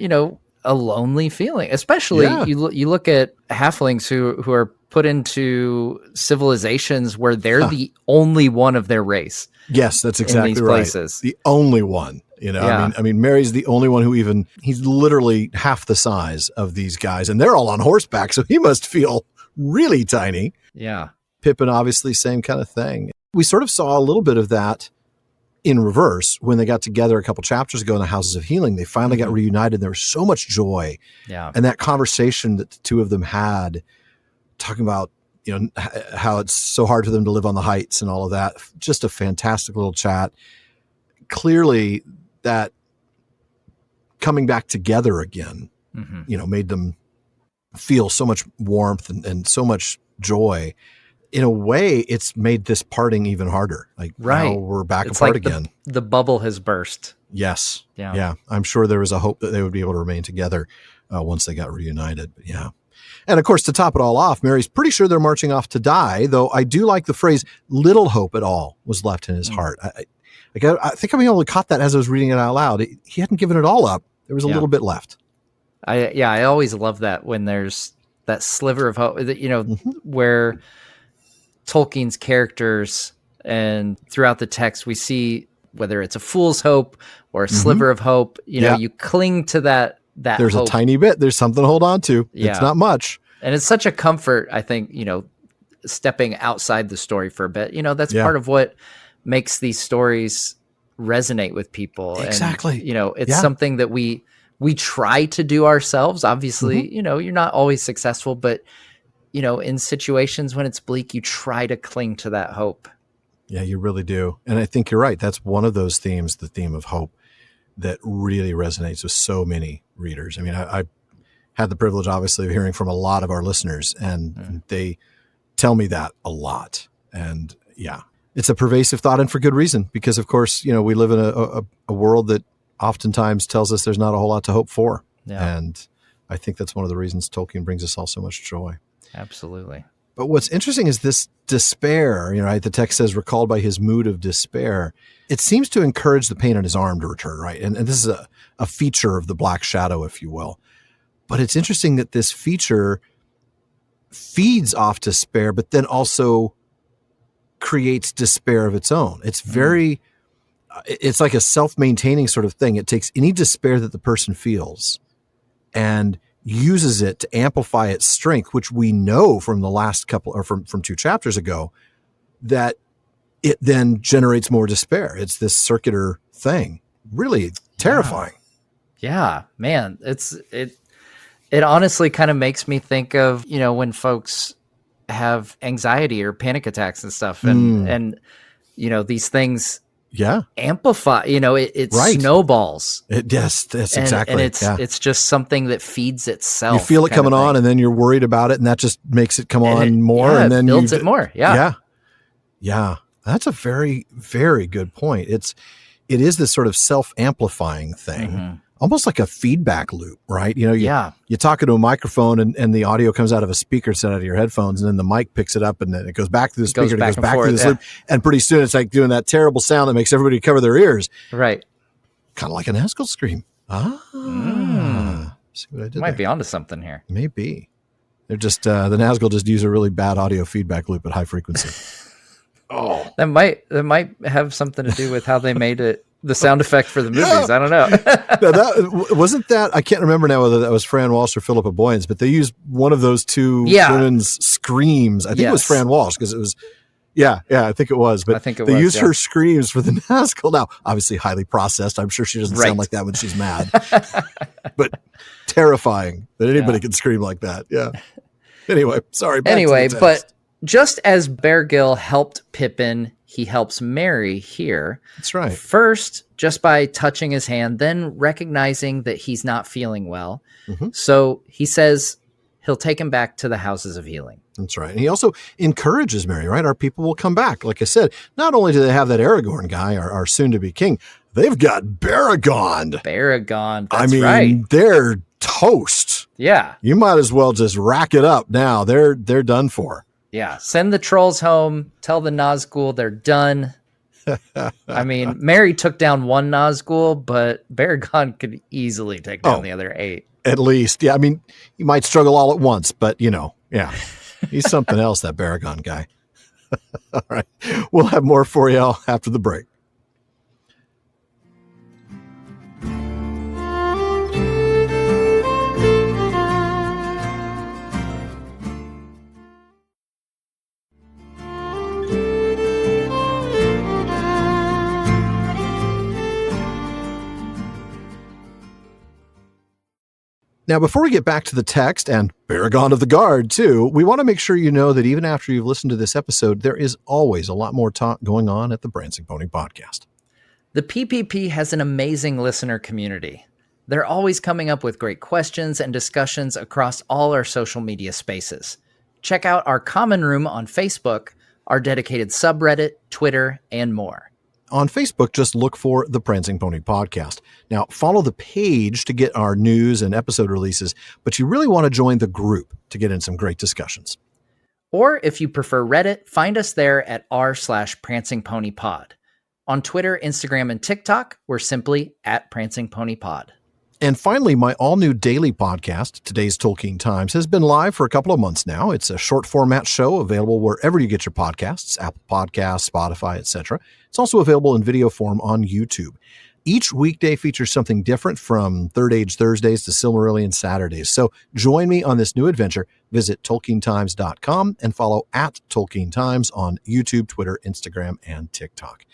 a lonely feeling, especially you look at halflings who are put into civilizations where they're the only one of their race. Yes, that's exactly in these right. Places. The only one, I mean, Merry's the only one who he's literally half the size of these guys and they're all on horseback. So he must feel really tiny. Yeah. Pippin, obviously, same kind of thing. We sort of saw a little bit of that in reverse when they got together a couple chapters ago in the Houses of Healing. They finally got reunited. There was so much joy. Yeah. And that conversation that the two of them had, talking about, how it's so hard for them to live on the heights and all of that. Just a fantastic little chat. Clearly that coming back together again, made them feel so much warmth and so much joy. In a way, it's made this parting even harder. Now we're back apart again. The bubble has burst. Yes. Yeah. Yeah. I'm sure there was a hope that they would be able to remain together once they got reunited. But yeah. And of course, to top it all off, Merry's pretty sure they're marching off to die, though I do like the phrase, little hope at all was left in his heart. I think I only caught that as I was reading it out loud. He hadn't given it all up. There was a little bit left. I always love that when there's that sliver of hope that, where Tolkien's characters And throughout the text, we see whether it's a fool's hope or a sliver of hope, you cling to that There's hope. a tiny bit. There's something to hold on to. Yeah. It's not much. And it's such a comfort, I think, stepping outside the story for a bit. That's part of what makes these stories resonate with people. Exactly. And, it's something that we try to do ourselves. Obviously, you're not always successful, but, in situations when it's bleak, you try to cling to that hope. Yeah, you really do. And I think you're right. That's one of those themes, the theme of hope, that really resonates with so many readers. I mean, I had the privilege, obviously, of hearing from a lot of our listeners, and they tell me that a lot. And yeah, it's a pervasive thought, and for good reason, because of course, we live in a world that oftentimes tells us there's not a whole lot to hope for. Yeah. And I think that's one of the reasons Tolkien brings us all so much joy. Absolutely. But what's interesting is this despair, the text says, recalled by his mood of despair. It seems to encourage the pain on his arm to return, right? And this is a feature of the Black Shadow, if you will. But it's interesting that this feature feeds off despair, but then also creates despair of its own. It's it's like a self-maintaining sort of thing. It takes any despair that the person feels and uses it to amplify its strength, which we know from the last couple, or from 2 chapters ago, that it then generates more despair. It's this circular thing. Really terrifying. Yeah, man. It honestly kind of makes me think of, when folks have anxiety or panic attacks and stuff, and these things amplify, it snowballs. Yes, that's exactly. And it's just something that feeds itself. You feel it coming on, and then you're worried about it, and that just makes it come on more, and then builds it more. Yeah. That's a very, very good point. It is this sort of self-amplifying thing. Almost like a feedback loop, right? You talk into a microphone and the audio comes out of a speaker set out of your headphones, and then the mic picks it up, and then it goes back to the speaker, and it goes back to this loop. And pretty soon it's like doing that terrible sound that makes everybody cover their ears. Right. Kind of like an Nazgul scream. See what I did Might be onto something here. Maybe. They're just, the Nazgul just use a really bad audio feedback loop at high frequency. That might have something to do with how they made it. The sound effect for the movies. I don't know. Wasn't that, I can't remember now whether that was Fran Walsh or Philippa Boyens, but they used one of those two women's screams. I think it was Fran Walsh, because it was, I think it was. But they used her screams for the Nazgul. Now, obviously highly processed. I'm sure she doesn't sound like that when she's mad. But terrifying that anybody could scream like that. Yeah. Anyway, sorry. But just as Beregond helped Pippin, he helps Merry here. That's right. First, just by touching his hand, then recognizing that he's not feeling well. So he says he'll take him back to the houses of healing. That's right. And he also encourages Merry, right? Our people will come back. Like I said, not only do they have that Aragorn guy, our soon-to-be king, they've got Beregond. That's right. They're toast. Yeah. You might as well just rack it up now. They're done for. Yeah, send the trolls home, tell the Nazgul they're done. I mean, Merry took down one Nazgul, but Beregond could easily take down the other 8. At least. Yeah, I mean, you might struggle all at once, but, he's something else, that Beregond guy. All right, we'll have more for you after the break. Now, before we get back to the text and Beregond of the Guard, too, we want to make sure you know that even after you've listened to this episode, there is always a lot more talk going on at the Prancing Pony Podcast. The PPP has an amazing listener community. They're always coming up with great questions and discussions across all our social media spaces. Check out our common room on Facebook, our dedicated subreddit, Twitter, and more. On Facebook, just look for the Prancing Pony Podcast. Now, follow the page to get our news and episode releases, but you really want to join the group to get in some great discussions. Or if you prefer Reddit, find us there at r/PrancingPonyPod. On Twitter, Instagram, and TikTok, we're simply @PrancingPonyPod. And finally, my all-new daily podcast, Today's Tolkien Times, has been live for a couple of months now. It's a short format show available wherever you get your podcasts, Apple Podcasts, Spotify, etc. It's also available in video form on YouTube. Each weekday features something different, from Third Age Thursdays to Silmarillion Saturdays. So join me on this new adventure. Visit TolkienTimes.com and follow @TolkienTimes on YouTube, Twitter, Instagram, and TikTok.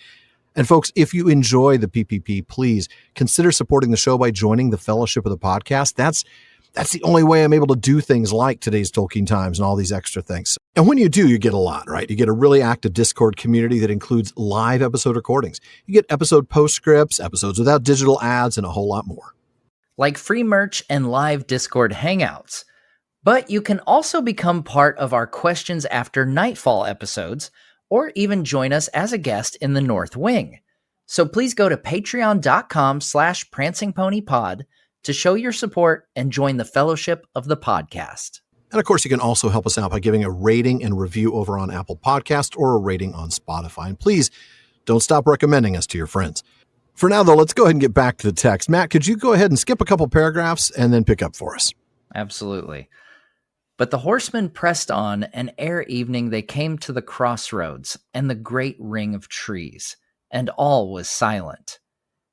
And folks, if you enjoy the PPP, please consider supporting the show by joining the Fellowship of the Podcast. That's the only way I'm able to do things like Today's Tolkien Times and all these extra things. And when you do, you get a lot, right? You get a really active Discord community that includes live episode recordings. You get episode postscripts, episodes without digital ads, and a whole lot more. Like free merch and live Discord hangouts. But you can also become part of our Questions After Nightfall episodes, or even join us as a guest in the North Wing. So please go to patreon.com/prancingponypod to show your support and join the Fellowship of the Podcast. And of course, you can also help us out by giving a rating and review over on Apple Podcast or a rating on Spotify. And please don't stop recommending us to your friends. For now, though, let's go ahead and get back to the text. Matt, could you go ahead and skip a couple paragraphs and then pick up for us? Absolutely. But the horsemen pressed on, and ere evening they came to the crossroads and the great ring of trees, and all was silent.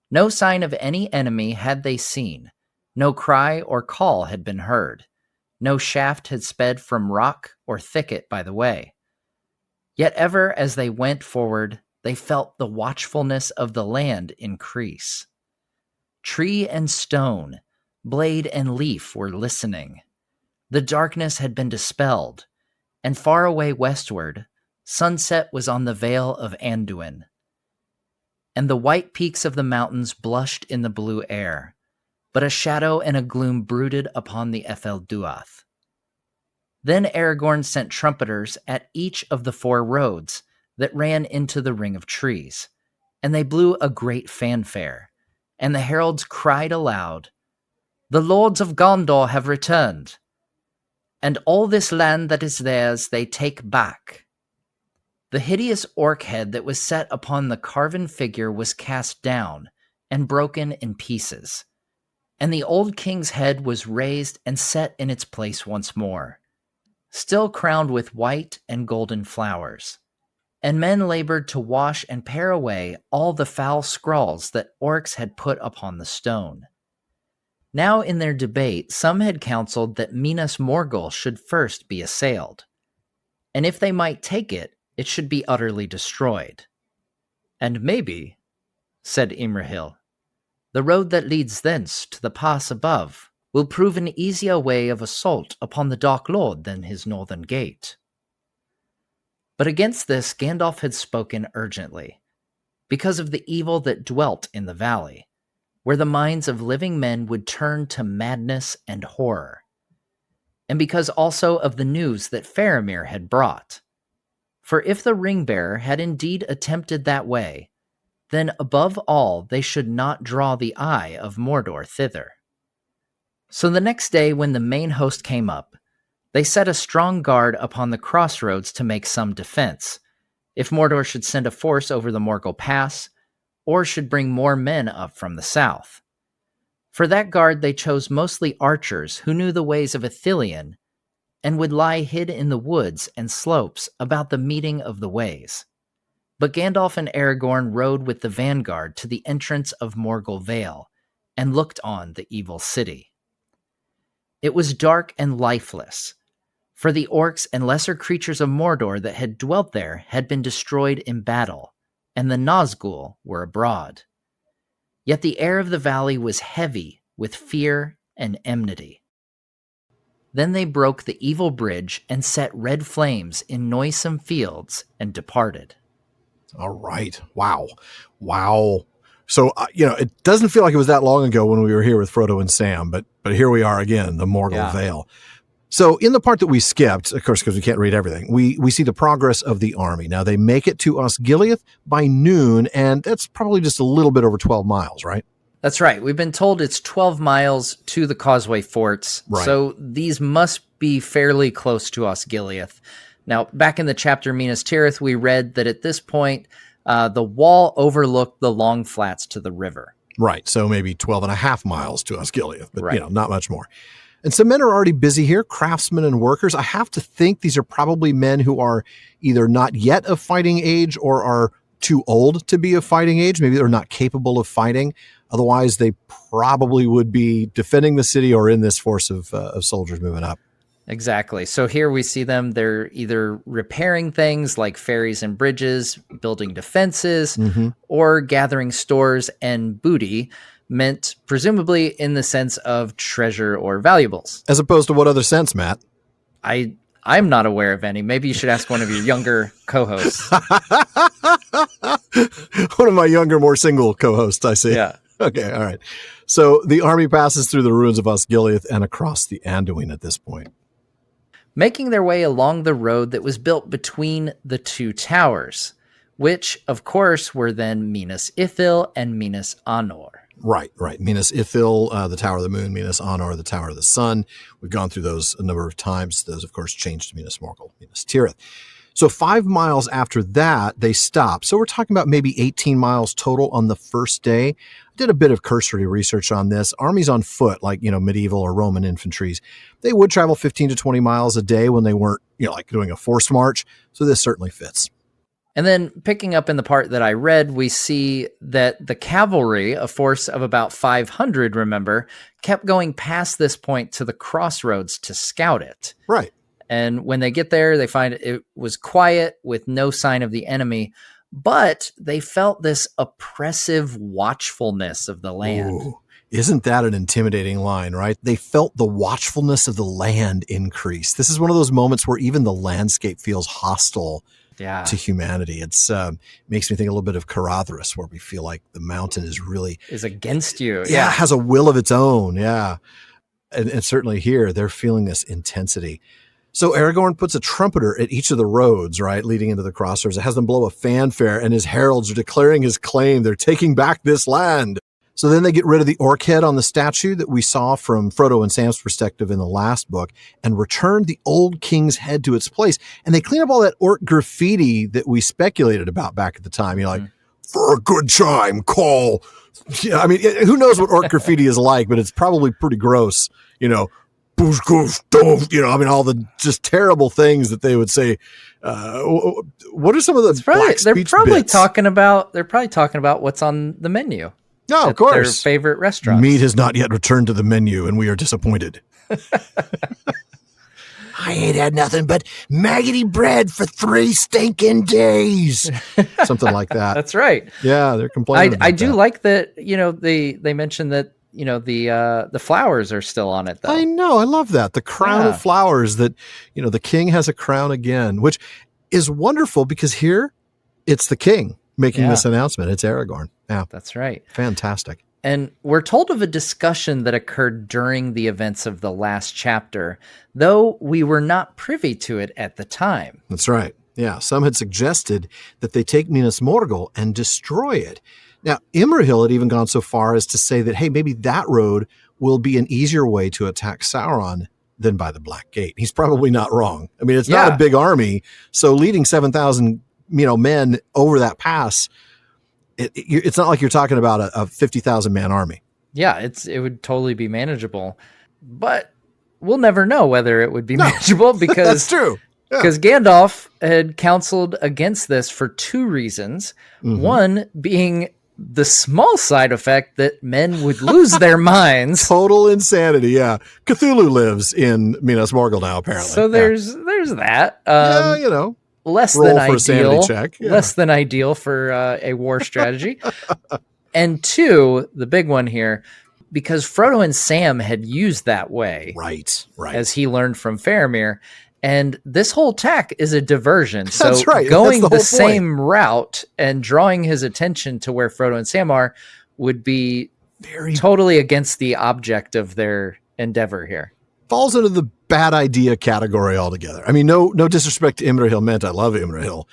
No sign of any enemy had they seen, no cry or call had been heard, no shaft had sped from rock or thicket by the way. Yet ever as they went forward, they felt the watchfulness of the land increase. Tree and stone, blade and leaf were listening. The darkness had been dispelled, and far away westward, sunset was on the vale of Anduin. And the white peaks of the mountains blushed in the blue air, but a shadow and a gloom brooded upon the Ethelduath. Then Aragorn sent trumpeters at each of the 4 roads that ran into the ring of trees, and they blew a great fanfare, and the heralds cried aloud, "The lords of Gondor have returned, and all this land that is theirs they take back." The hideous orc head that was set upon the carven figure was cast down and broken in pieces, and the old king's head was raised and set in its place once more, still crowned with white and golden flowers. And men labored to wash and pare away all the foul scrawls that orcs had put upon the stone. Now in their debate, some had counseled that Minas Morgul should first be assailed, and if they might take it, it should be utterly destroyed. "And maybe," said Imrahil, "the road that leads thence to the pass above will prove an easier way of assault upon the Dark Lord than his northern gate." But against this Gandalf had spoken urgently, because of the evil that dwelt in the valley, where the minds of living men would turn to madness and horror, and because also of the news that Faramir had brought. For if the ring-bearer had indeed attempted that way, then above all they should not draw the eye of Mordor thither. So the next day when the main host came up, they set a strong guard upon the crossroads to make some defense, if Mordor should send a force over the Morgul Pass, or should bring more men up from the south. For that guard they chose mostly archers who knew the ways of Ithilien, and would lie hid in the woods and slopes about the meeting of the ways. But Gandalf and Aragorn rode with the vanguard to the entrance of Morgul Vale, and looked on the evil city. It was dark and lifeless, for the orcs and lesser creatures of Mordor that had dwelt there had been destroyed in battle, and the Nazgul were abroad. Yet the air of the valley was heavy with fear and enmity. Then they broke the evil bridge and set red flames in noisome fields and departed. All right. Wow. So, it doesn't feel like it was that long ago when we were here with Frodo and Sam, but here we are again, the Morgul Vale. So in the part that we skipped, of course, because we can't read everything, we see the progress of the army. Now, they make it to Osgiliath by noon, and that's probably just a little bit over 12 miles, right? That's right. We've been told it's 12 miles to the Causeway Forts, right. So these must be fairly close to Osgiliath. Now, back in the chapter Minas Tirith, we read that at this point, the wall overlooked the long flats to the river. Right. So maybe 12 and a half miles to Osgiliath, but Right. not much more. And some men are already busy here, craftsmen and workers. I have to think these are probably men who are either not yet of fighting age or are too old to be of fighting age. Maybe they're not capable of fighting. Otherwise, they probably would be defending the city or in this force of soldiers moving up. Exactly. So here we see them. They're either repairing things like ferries and bridges, building defenses, or gathering stores and booty, meant presumably in the sense of treasure or valuables. As opposed to what other sense, Matt? I'm not aware of any. Maybe you should ask one of your younger co-hosts. One of my younger, more single co-hosts, I see. Yeah. Okay, all right. So the army passes through the ruins of Osgiliath and across the Anduin at this point. Making their way along the road that was built between the two towers, which, of course, were then Minas Ithil and Minas Anor. Right. Minas Ithil, the Tower of the Moon, Minas Anor, the Tower of the Sun. We've gone through those a number of times. Those, of course, changed to Minas Morgul, Minas Tirith. So 5 miles after that, they stopped. So we're talking about maybe 18 miles total on the first day. I did a bit of cursory research on this. Armies on foot, like, medieval or Roman infantries, they would travel 15 to 20 miles a day when they weren't, like doing a forced march. So this certainly fits. And then picking up in the part that I read, we see that the cavalry, a force of about 500, remember, kept going past this point to the crossroads to scout it. Right. And when they get there, they find it was quiet with no sign of the enemy, but they felt this oppressive watchfulness of the land. Ooh, isn't that an intimidating line, right? They felt the watchfulness of the land increase. This is one of those moments where even the landscape feels hostile to humanity. It's makes me think a little bit of Caradhras, where we feel like the mountain is against you. Yeah, has a will of its own. Yeah. And certainly here, they're feeling this intensity. So Aragorn puts a trumpeter at each of the roads, right, leading into the crossroads. It has them blow a fanfare, and his heralds are declaring his claim. They're taking back this land. So then they get rid of the orc head on the statue that we saw from Frodo and Sam's perspective in the last book and return the old king's head to its place. And they clean up all that orc graffiti that we speculated about back at the time. Like, for a good time, call. Yeah, I mean, who knows what orc graffiti is like, but it's probably pretty gross, all the just terrible things that they would say. What are some of the black speech They're probably bits? talking about what's on the menu. No, of course. Their favorite restaurants. Meat has not yet returned to the menu, and we are disappointed. I ain't had nothing but maggoty bread for 3 stinking days. Something like that. That's right. Yeah, they're complaining. I do like that. They mentioned that the flowers are still on it, though. I know. I love that. The crown of flowers that, the king has a crown again, which is wonderful because here it's the king making this announcement. It's Aragorn. Yeah. That's right. Fantastic. And we're told of a discussion that occurred during the events of the last chapter, though we were not privy to it at the time. That's right. Yeah. Some had suggested that they take Minas Morgul and destroy it. Now, Imrahil had even gone so far as to say that, hey, maybe that road will be an easier way to attack Sauron than by the Black Gate. He's probably not wrong. I mean, it's not a big army, so leading 7,000, men over that pass, it's not like you're talking about a 50,000 man army. Yeah, it would totally be manageable, but we'll never know whether it would be manageable because that's true. Yeah. Because Gandalf had counseled against this for 2 reasons. One being the small side effect that men would lose their minds. Total insanity, yeah. Cthulhu lives in Minas Morgul now, apparently. So there's that. Less roll than for ideal. A sanity check. Yeah. Less than ideal for a war strategy. And 2, the big one here, because Frodo and Sam had used that way. Right. As he learned from Faramir. And this whole tack is a diversion. So That's right. going That's the same route and drawing his attention to where Frodo and Sam are would be totally against the object of their endeavor here. Falls into the bad idea category altogether. I mean, no disrespect to Imrahil meant. I love Imrahil.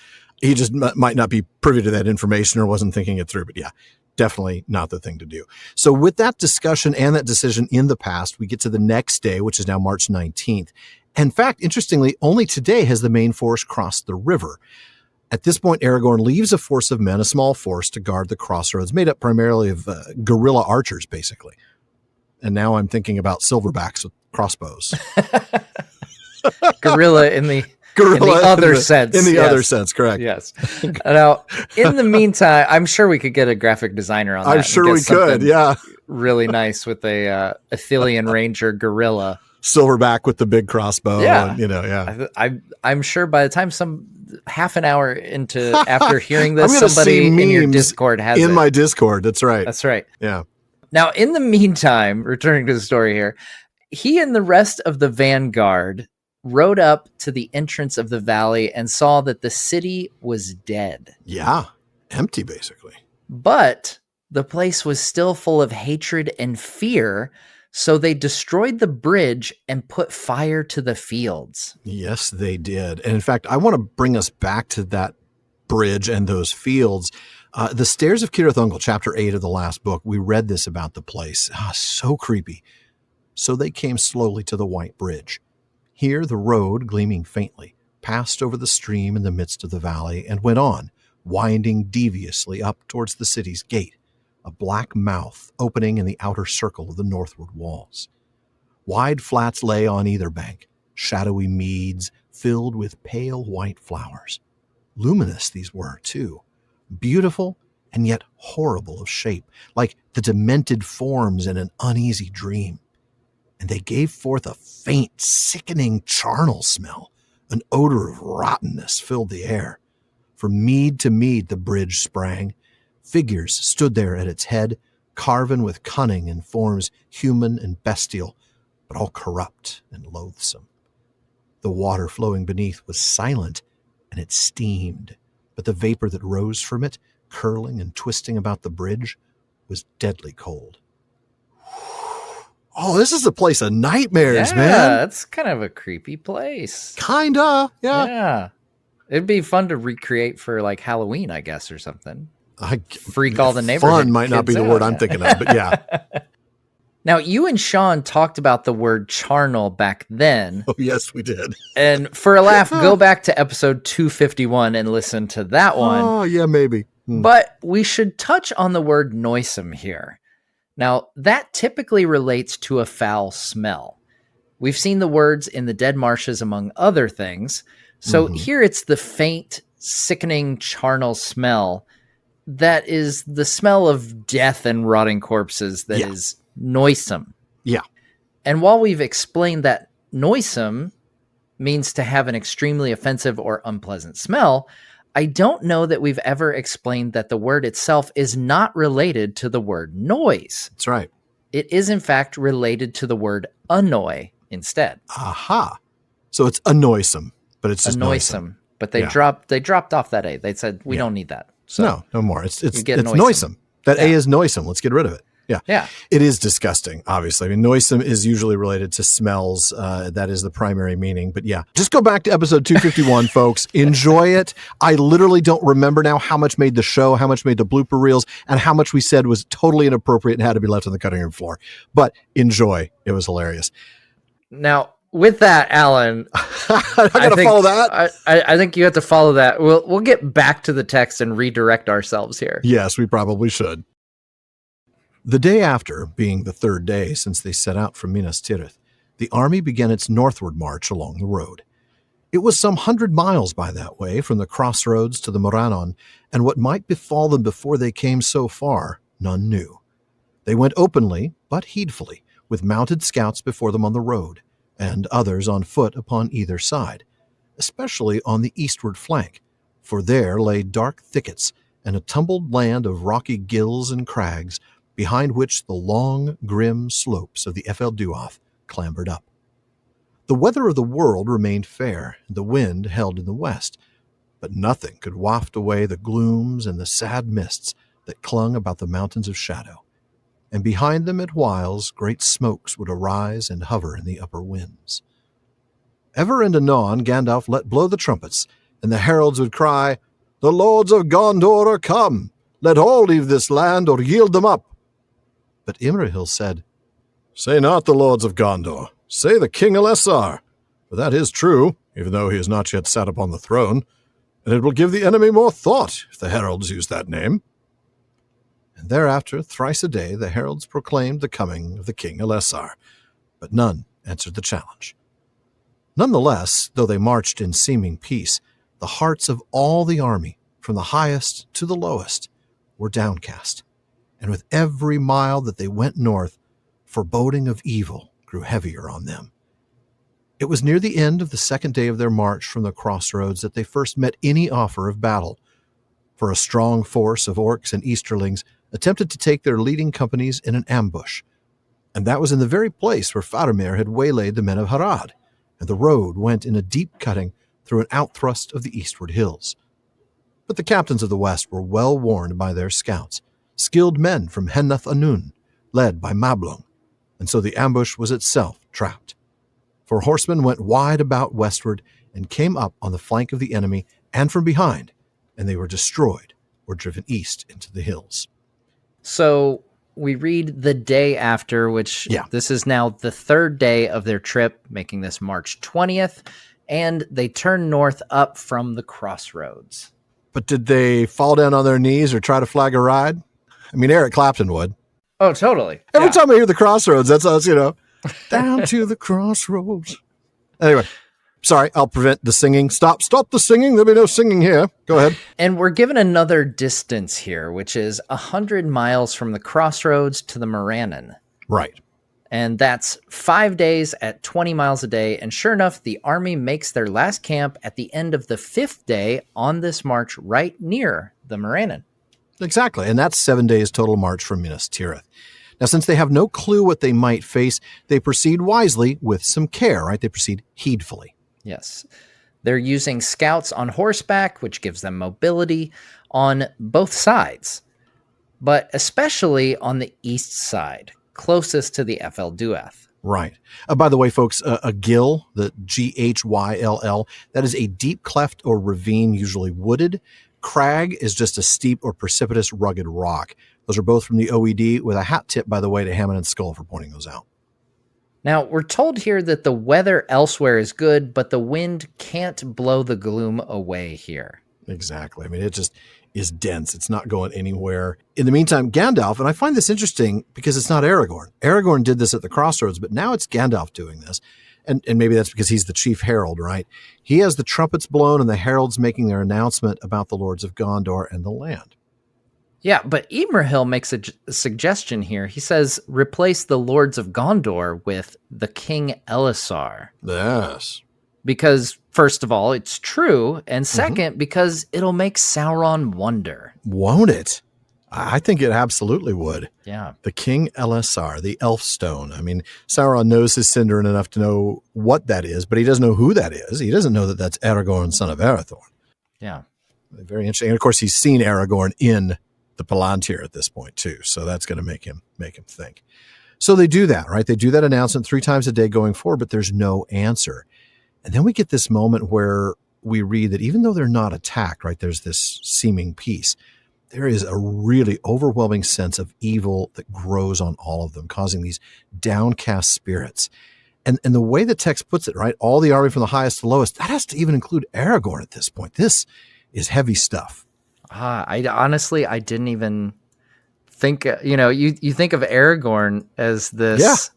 He just might not be privy to that information or wasn't thinking it through. But yeah, definitely not the thing to do. So with that discussion and that decision in the past, we get to the next day, which is now March 19th. In fact, interestingly, only today has the main force crossed the river. At this point, Aragorn leaves a force of men, a small force, to guard the crossroads, made up primarily of guerrilla archers, basically. And now I'm thinking about silverbacks with crossbows. Gorilla in the other sense. In the other sense, correct. Yes. Now, in the meantime, I'm sure we could get a graphic designer on that. I'm sure we could, yeah. Really nice with a Athelian Ranger gorilla. Silverback with the big crossbow. Yeah. And, I'm sure by the time half an hour after hearing this, I'm gonna somebody see in your memes Discord has it. in my Discord. That's right. That's right. Yeah. Now, in the meantime, returning to the story here, he and the rest of the vanguard rode up to the entrance of the valley and saw that the city was dead. Yeah. Empty, basically. But the place was still full of hatred and fear, so they destroyed the bridge and put fire to the fields. Yes, they did. And in fact, I want to bring us back to that bridge and those fields. The Stairs of Cirith Ungol, chapter 8 of the last book, we read this about the place. So creepy. So they came slowly to the White Bridge. Here the road, gleaming faintly, passed over the stream in the midst of the valley and went on, winding deviously up towards the city's gate, a black mouth opening in the outer circle of the northward walls. Wide flats lay on either bank, shadowy meads filled with pale white flowers. Luminous these were, too, beautiful and yet horrible of shape, like the demented forms in an uneasy dream. And they gave forth a faint, sickening charnel smell. An odor of rottenness filled the air. From mead to mead the bridge sprang. Figures stood there at its head, carven with cunning in forms human and bestial, but all corrupt and loathsome. The water flowing beneath was silent, and it steamed, but the vapor that rose from it, curling and twisting about the bridge, was deadly cold. Oh, this is a place of nightmares, man. Yeah, it's kind of a creepy place. Kinda, yeah. Yeah. It'd be fun to recreate for like Halloween, I guess, or something. Freak all the neighborhood. Fun might not be the word I'm thinking of, but yeah. Now, you and Sean talked about the word charnel back then. Oh, yes, we did. And for a laugh, go back to episode 251 and listen to that one. Oh, yeah, maybe. But we should touch on the word noisome here. Now, that typically relates to a foul smell. We've seen the words in the Dead Marshes, among other things. So here it's the faint, sickening charnel smell that is the smell of death and rotting corpses that is noisome. Yeah. And while we've explained that noisome means to have an extremely offensive or unpleasant smell, I don't know that we've ever explained that the word itself is not related to the word noise. That's right. It is, in fact, related to the word annoy instead. Aha. So it's annoysome, but it's just noisome. But they dropped off that A. They said, we don't need that. So no more. It's noisome. noisome. That A is noisome. Let's get rid of it. Yeah. Yeah. It is disgusting, obviously. I mean, noisome is usually related to smells. That is the primary meaning. But yeah, just go back to episode 251, folks. Enjoy it. I literally don't remember now how much made the show, how much made the blooper reels, and how much we said was totally inappropriate and had to be left on the cutting room floor. But enjoy. It was hilarious. Now, with that, Alan, I got to follow that. I think you have to follow that. We'll get back to the text and redirect ourselves here. Yes, we probably should. The day after, being the third day since they set out from Minas Tirith, the army began its northward march along the road. It was some 100 miles by that way, from the crossroads to the Morannon, and what might befall them before they came so far, none knew. They went openly, but heedfully, with mounted scouts before them on the road, and others on foot upon either side, especially on the eastward flank, for there lay dark thickets and a tumbled land of rocky gills and crags, behind which the long, grim slopes of the Ephel Duath clambered up. The weather of the world remained fair, and the wind held in the west, but nothing could waft away the glooms and the sad mists that clung about the mountains of shadow, and behind them at whiles great smokes would arise and hover in the upper winds. Ever and anon Gandalf let blow the trumpets, and the heralds would cry, "The lords of Gondor are come! Let all leave this land or yield them up!" But Imrahil said, "Say not the lords of Gondor, say the King Elessar, for that is true, even though he has not yet sat upon the throne. and it will give the enemy more thought if the heralds use that name. And thereafter, thrice a day, the heralds proclaimed the coming of the king Elessar, but none answered the challenge. Nonetheless, though they marched in seeming peace, the hearts of all the army, from the highest to the lowest, were downcast, and with every mile that they went north, foreboding of evil grew heavier on them. It was near the end of the second day of their march from the crossroads that they first met any offer of battle, for a strong force of orcs and easterlings attempted to take their leading companies in an ambush, and that was in the very place where Faramir had waylaid the men of Harad, and the road went in a deep cutting through an outthrust of the eastward hills. But the captains of the west were well warned by their scouts, skilled men from Hennath Anun, led by Mablung, and so the ambush was itself trapped. For horsemen went wide about westward and came up on the flank of the enemy and from behind, and they were destroyed or driven east into the hills. So we read the day after, which this is now the third day of their trip, making this March 20th, and they turn north up from the crossroads. But did they fall down on their knees or try to flag a ride? I mean, Eric Clapton would. Oh, totally. Every time I hear the crossroads, that's us, down to the crossroads. Anyway, sorry, I'll prevent the singing. Stop the singing. There'll be no singing here. Go ahead. And we're given another distance here, which is 100 miles from the crossroads to the Morannon. Right. And that's 5 days at 20 miles a day. And sure enough, the army makes their last camp at the end of the 5th day on this march right near the Morannon. Exactly. And that's 7 days total march from Minas Tirith. Now, since they have no clue what they might face, they proceed wisely with some care, right? They proceed heedfully. Yes. They're using scouts on horseback, which gives them mobility on both sides, but especially on the east side, closest to the FL Duath. Right. By the way, folks, a gill, the Ghyll, that is a deep cleft or ravine, usually wooded. Crag is just a steep or precipitous rugged rock. Those are both from the OED, with a hat tip, by the way, to Hammond and Skull for pointing those out. Now, we're told here that the weather elsewhere is good, but the wind can't blow the gloom away here. Exactly. I mean, it just is dense. It's not going anywhere. In the meantime, Gandalf, and I find this interesting because it's not Aragorn. Aragorn did this at the crossroads, but now it's Gandalf doing this. And maybe that's because he's the chief herald, right? He has the trumpets blown and the heralds making their announcement about the lords of Gondor and the land. Yeah, but Imrahil makes a suggestion here. He says, replace the lords of Gondor with the King Elessar. Yes. Because, first of all, it's true. And second, because it'll make Sauron wonder. Won't it? I think it absolutely would. Yeah. The King Elessar, the Elf Stone. I mean, Sauron knows his Sindarin enough to know what that is, but he doesn't know who that is. He doesn't know that that's Aragorn, son of Arathorn. Yeah. Very interesting. And, of course, he's seen Aragorn in the Palantir at this point, too. So that's going to make him think. So they do that, right? They do that announcement 3 times a day going forward, but there's no answer. And then we get this moment where we read that even though they're not attacked, right, there's this seeming peace. There is a really overwhelming sense of evil that grows on all of them, causing these downcast spirits. And the way the text puts it, right, all the army from the highest to lowest, that has to even include Aragorn at this point. This is heavy stuff. I didn't even think, you think of Aragorn as this,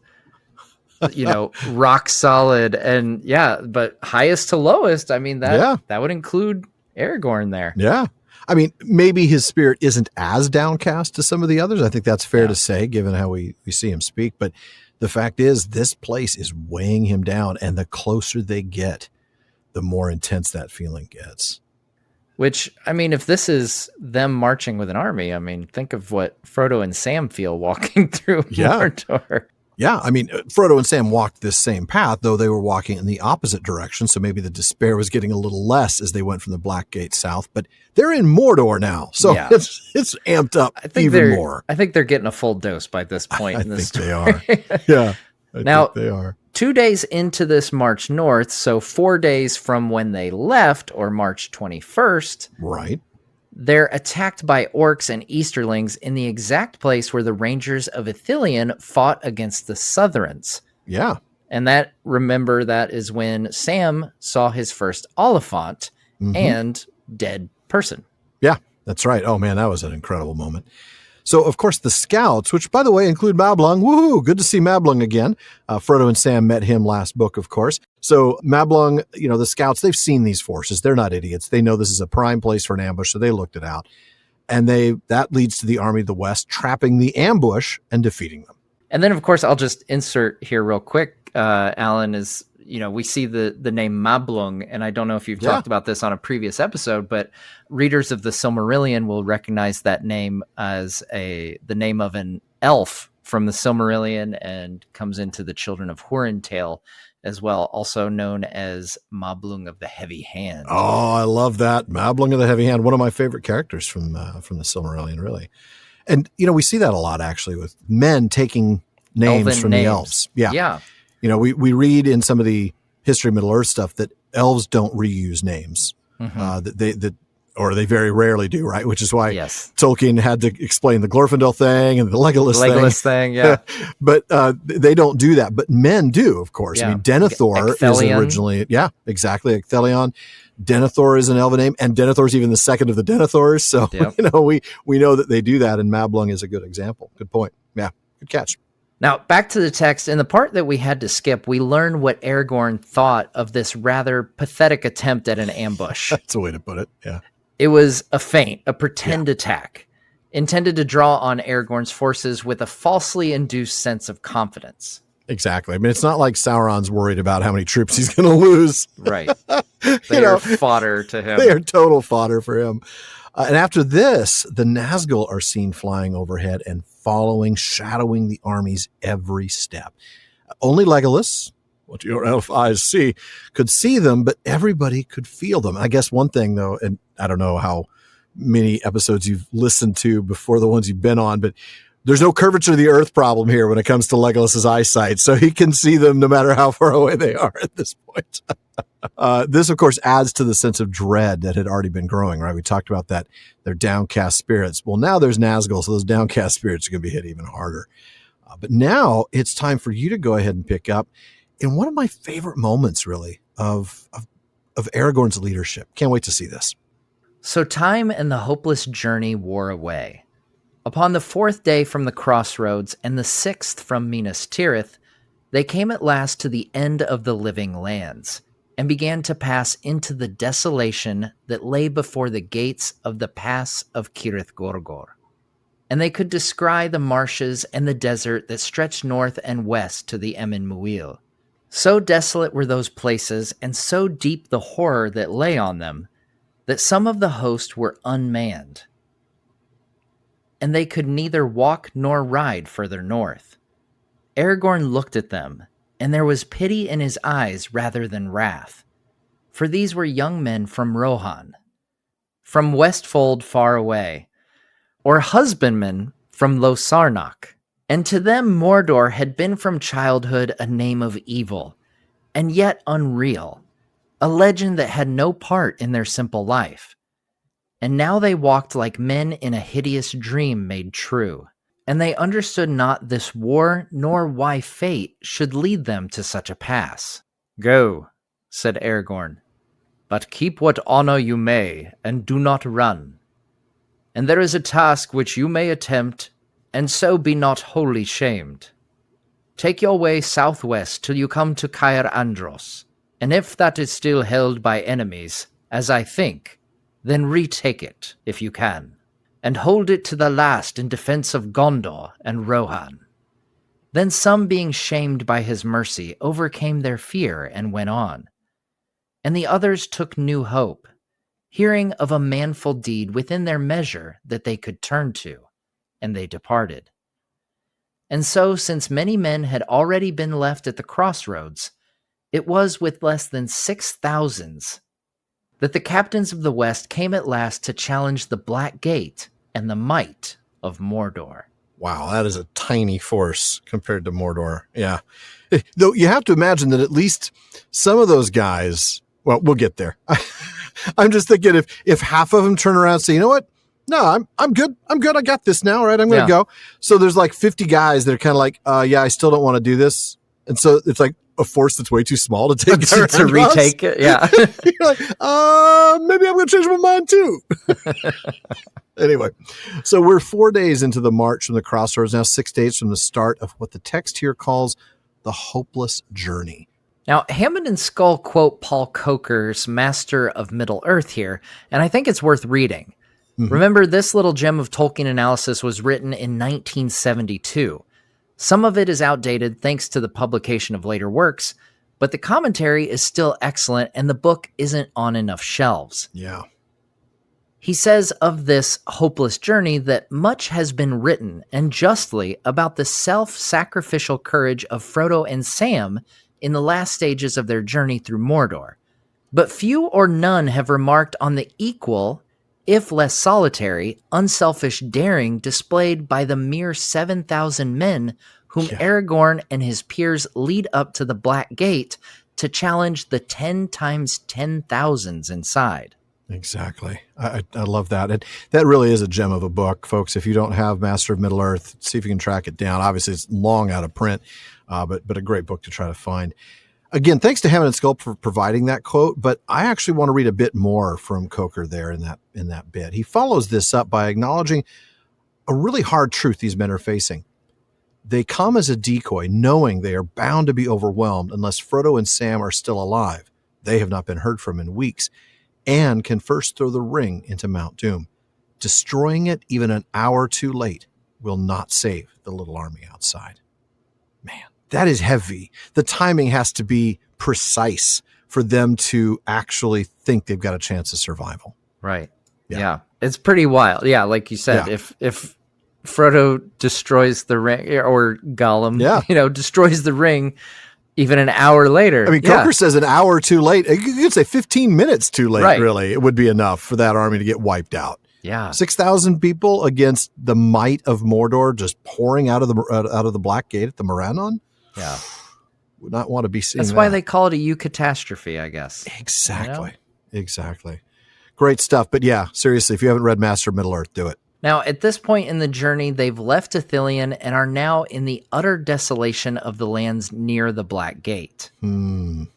rock solid and but highest to lowest. I mean, that would include Aragorn there. Yeah. I mean, maybe his spirit isn't as downcast as some of the others. I think that's fair to say, given how we see him speak. But the fact is, this place is weighing him down. And the closer they get, the more intense that feeling gets. Which, I mean, if this is them marching with an army, I mean, think of what Frodo and Sam feel walking through Mordor. Yeah, I mean, Frodo and Sam walked this same path, though they were walking in the opposite direction, so maybe the despair was getting a little less as they went from the Black Gate south, but they're in Mordor now, so it's amped up even more. I think they're getting a full dose by this point in the story. I think they are. Yeah, I think they are. 2 days into this march north, so 4 days from when they left, or March 21st, right? They're attacked by orcs and Easterlings in the exact place where the Rangers of Ithilien fought against the Southrons. Yeah. And that is when Sam saw his first Oliphant and dead person. Yeah, that's right. Oh man, that was an incredible moment. So, of course, the scouts, which, by the way, include Mablung. Woohoo! Good to see Mablung again. Frodo and Sam met him last book, of course. So, Mablung, the scouts, they've seen these forces. They're not idiots. They know this is a prime place for an ambush, so they looked it out. And that leads to the army of the West trapping the ambush and defeating them. And then, of course, I'll just insert here real quick, Alan, is, we see the name Mablung, and I don't know if you've talked about this on a previous episode, but readers of the Silmarillion will recognize that name as the name of an elf from the Silmarillion, and comes into the Children of Hurin tale as well, also known as Mablung of the Heavy Hand. Oh, I love that. Mablung of the Heavy Hand, one of my favorite characters from the Silmarillion, really. And, we see that a lot, actually, with men taking names Elven from names. the elves. Yeah. Yeah. We read in some of the history of Middle Earth stuff that elves don't reuse names. Or they very rarely do, right? Which is why Tolkien had to explain the Glorfindel thing and the Legolas thing. Yeah. But they don't do that. But men do, of course. Yeah. I mean, Denethor is originally, exactly, Ecthelion. Denethor is an elven name, and Denethor is even the second of the Denethors. So, we know that they do that, and Mablung is a good example. Good point. Yeah, good catch. Now, back to the text. In the part that we had to skip, we learn what Aragorn thought of this rather pathetic attempt at an ambush. That's a way to put it, yeah. It was a feint, a pretend attack, intended to draw on Aragorn's forces with a falsely induced sense of confidence. Exactly. I mean, it's not like Sauron's worried about how many troops he's going to lose. Right. They are fodder to him. They are total fodder for him. And after this, the Nazgul are seen flying overhead and shadowing the armies every step. Only Legolas, what your elf eyes see, could see them, but everybody could feel them. I guess one thing, though, and I don't know how many episodes you've listened to before the ones you've been on, but there's no curvature of the earth problem here when it comes to Legolas's eyesight, so he can see them no matter how far away they are at this point. This, of course, adds to the sense of dread that had already been growing, right? We talked about that, their downcast spirits. Well, now there's Nazgul, so those downcast spirits are going to be hit even harder. But now it's time for you to go ahead and pick up in one of my favorite moments, really, of Aragorn's leadership. Can't wait to see this. So time and the hopeless journey wore away. Upon the 4th day from the crossroads and the 6th from Minas Tirith, they came at last to the end of the living lands, and began to pass into the desolation that lay before the gates of the pass of Cirith Gorgor. And they could descry the marshes and the desert that stretched north and west to the Emin Muil. So desolate were those places, and so deep the horror that lay on them, that some of the host were unmanned, and they could neither walk nor ride further north. Aragorn looked at them, and there was pity in his eyes rather than wrath, for these were young men from Rohan, from Westfold far away, or husbandmen from Losarnoch, and to them Mordor had been from childhood a name of evil, and yet unreal, a legend that had no part in their simple life. And now they walked like men in a hideous dream made true, and they understood not this war, nor why fate should lead them to such a pass. "Go," said Aragorn, "but keep what honor you may, and do not run. And there is a task which you may attempt, and so be not wholly shamed. Take your way southwest till you come to Caer Andros, and if that is still held by enemies, as I think, then retake it, if you can, and hold it to the last in defense of Gondor and Rohan." Then some, being shamed by his mercy, overcame their fear and went on. And the others took new hope, hearing of a manful deed within their measure that they could turn to, and they departed. And so, since many men had already been left at the crossroads, it was with less than 6,000 that the captains of the West came at last to challenge the Black Gate and the might of Mordor. Wow, that is a tiny force compared to Mordor. Yeah. Though you have to imagine that at least some of those guys, well, we'll get there. I'm just thinking if half of them turn around and say, you know what? No, I'm good. I'm good. I got this now, right? I'm going to go. So there's like 50 guys that are kind of like, yeah, I still don't want to do this. And so it's like, a force that's way too small to take to retake it. Yeah. You're like, maybe I'm going to change my mind too. Anyway, so we're 4 days into the march from the crossroads, now 6 days from the start of what the text here calls the hopeless journey. Now, Hammond and Skull quote Paul Coker's Master of Middle-earth here, and I think it's worth reading. Mm-hmm. Remember, this little gem of Tolkien analysis was written in 1972. Some of it is outdated thanks to the publication of later works, but the commentary is still excellent and the book isn't on enough shelves. Yeah. He says of this hopeless journey that much has been written, and justly, about the self-sacrificial courage of Frodo and Sam in the last stages of their journey through Mordor. But few or none have remarked on the equal, if less solitary, unselfish daring displayed by the mere 7,000 men whom Aragorn and his peers lead up to the Black Gate to challenge the 10 times 10,000s inside. Exactly. I love that. And that really is a gem of a book, folks. If you don't have Master of Middle-earth, see if you can track it down. Obviously, it's long out of print, but a great book to try to find. Again, thanks to Hammond and Skull for providing that quote, but I actually want to read a bit more from Coker there in that bit. He follows this up by acknowledging a really hard truth these men are facing. They come as a decoy, knowing they are bound to be overwhelmed unless Frodo and Sam are still alive. They have not been heard from in weeks, and can first throw the ring into Mount Doom. Destroying it even an hour too late will not save the little army outside. Man, that is heavy. The timing has to be precise for them to actually think they've got a chance of survival. Right. Yeah. It's pretty wild. Yeah, like you said, if Frodo destroys the ring, or Gollum, destroys the ring even an hour later. I mean, Coker says an hour too late. You could say 15 minutes too late, really. It would be enough for that army to get wiped out. Yeah. 6,000 people against the might of Mordor just pouring out of the Black Gate at the Morannon. Yeah. Would not want to be seeing That's why they call it a eucatastrophe, I guess. Exactly. Exactly. Great stuff. But yeah, seriously, if you haven't read Master of Middle-earth, do it. Now, at this point in the journey, they've left Ithilien and are now in the utter desolation of the lands near the Black Gate. And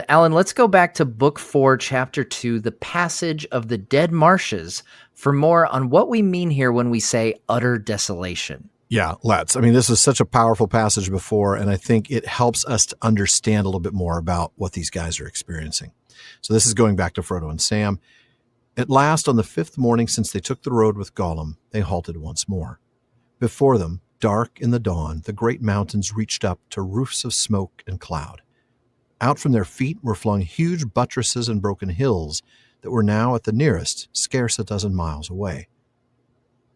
Alan, let's go back to Book 4, Chapter 2, The Passage of the Dead Marshes, for more on what we mean here when we say utter desolation. Yeah, let's. I mean, this is such a powerful passage before, and I think it helps us to understand a little bit more about what these guys are experiencing. So this is going back to Frodo and Sam. At last, on the 5th morning since they took the road with Gollum, they halted once more. Before them, dark in the dawn, the great mountains reached up to roofs of smoke and cloud. Out from their feet were flung huge buttresses and broken hills that were now at the nearest scarce a dozen miles away.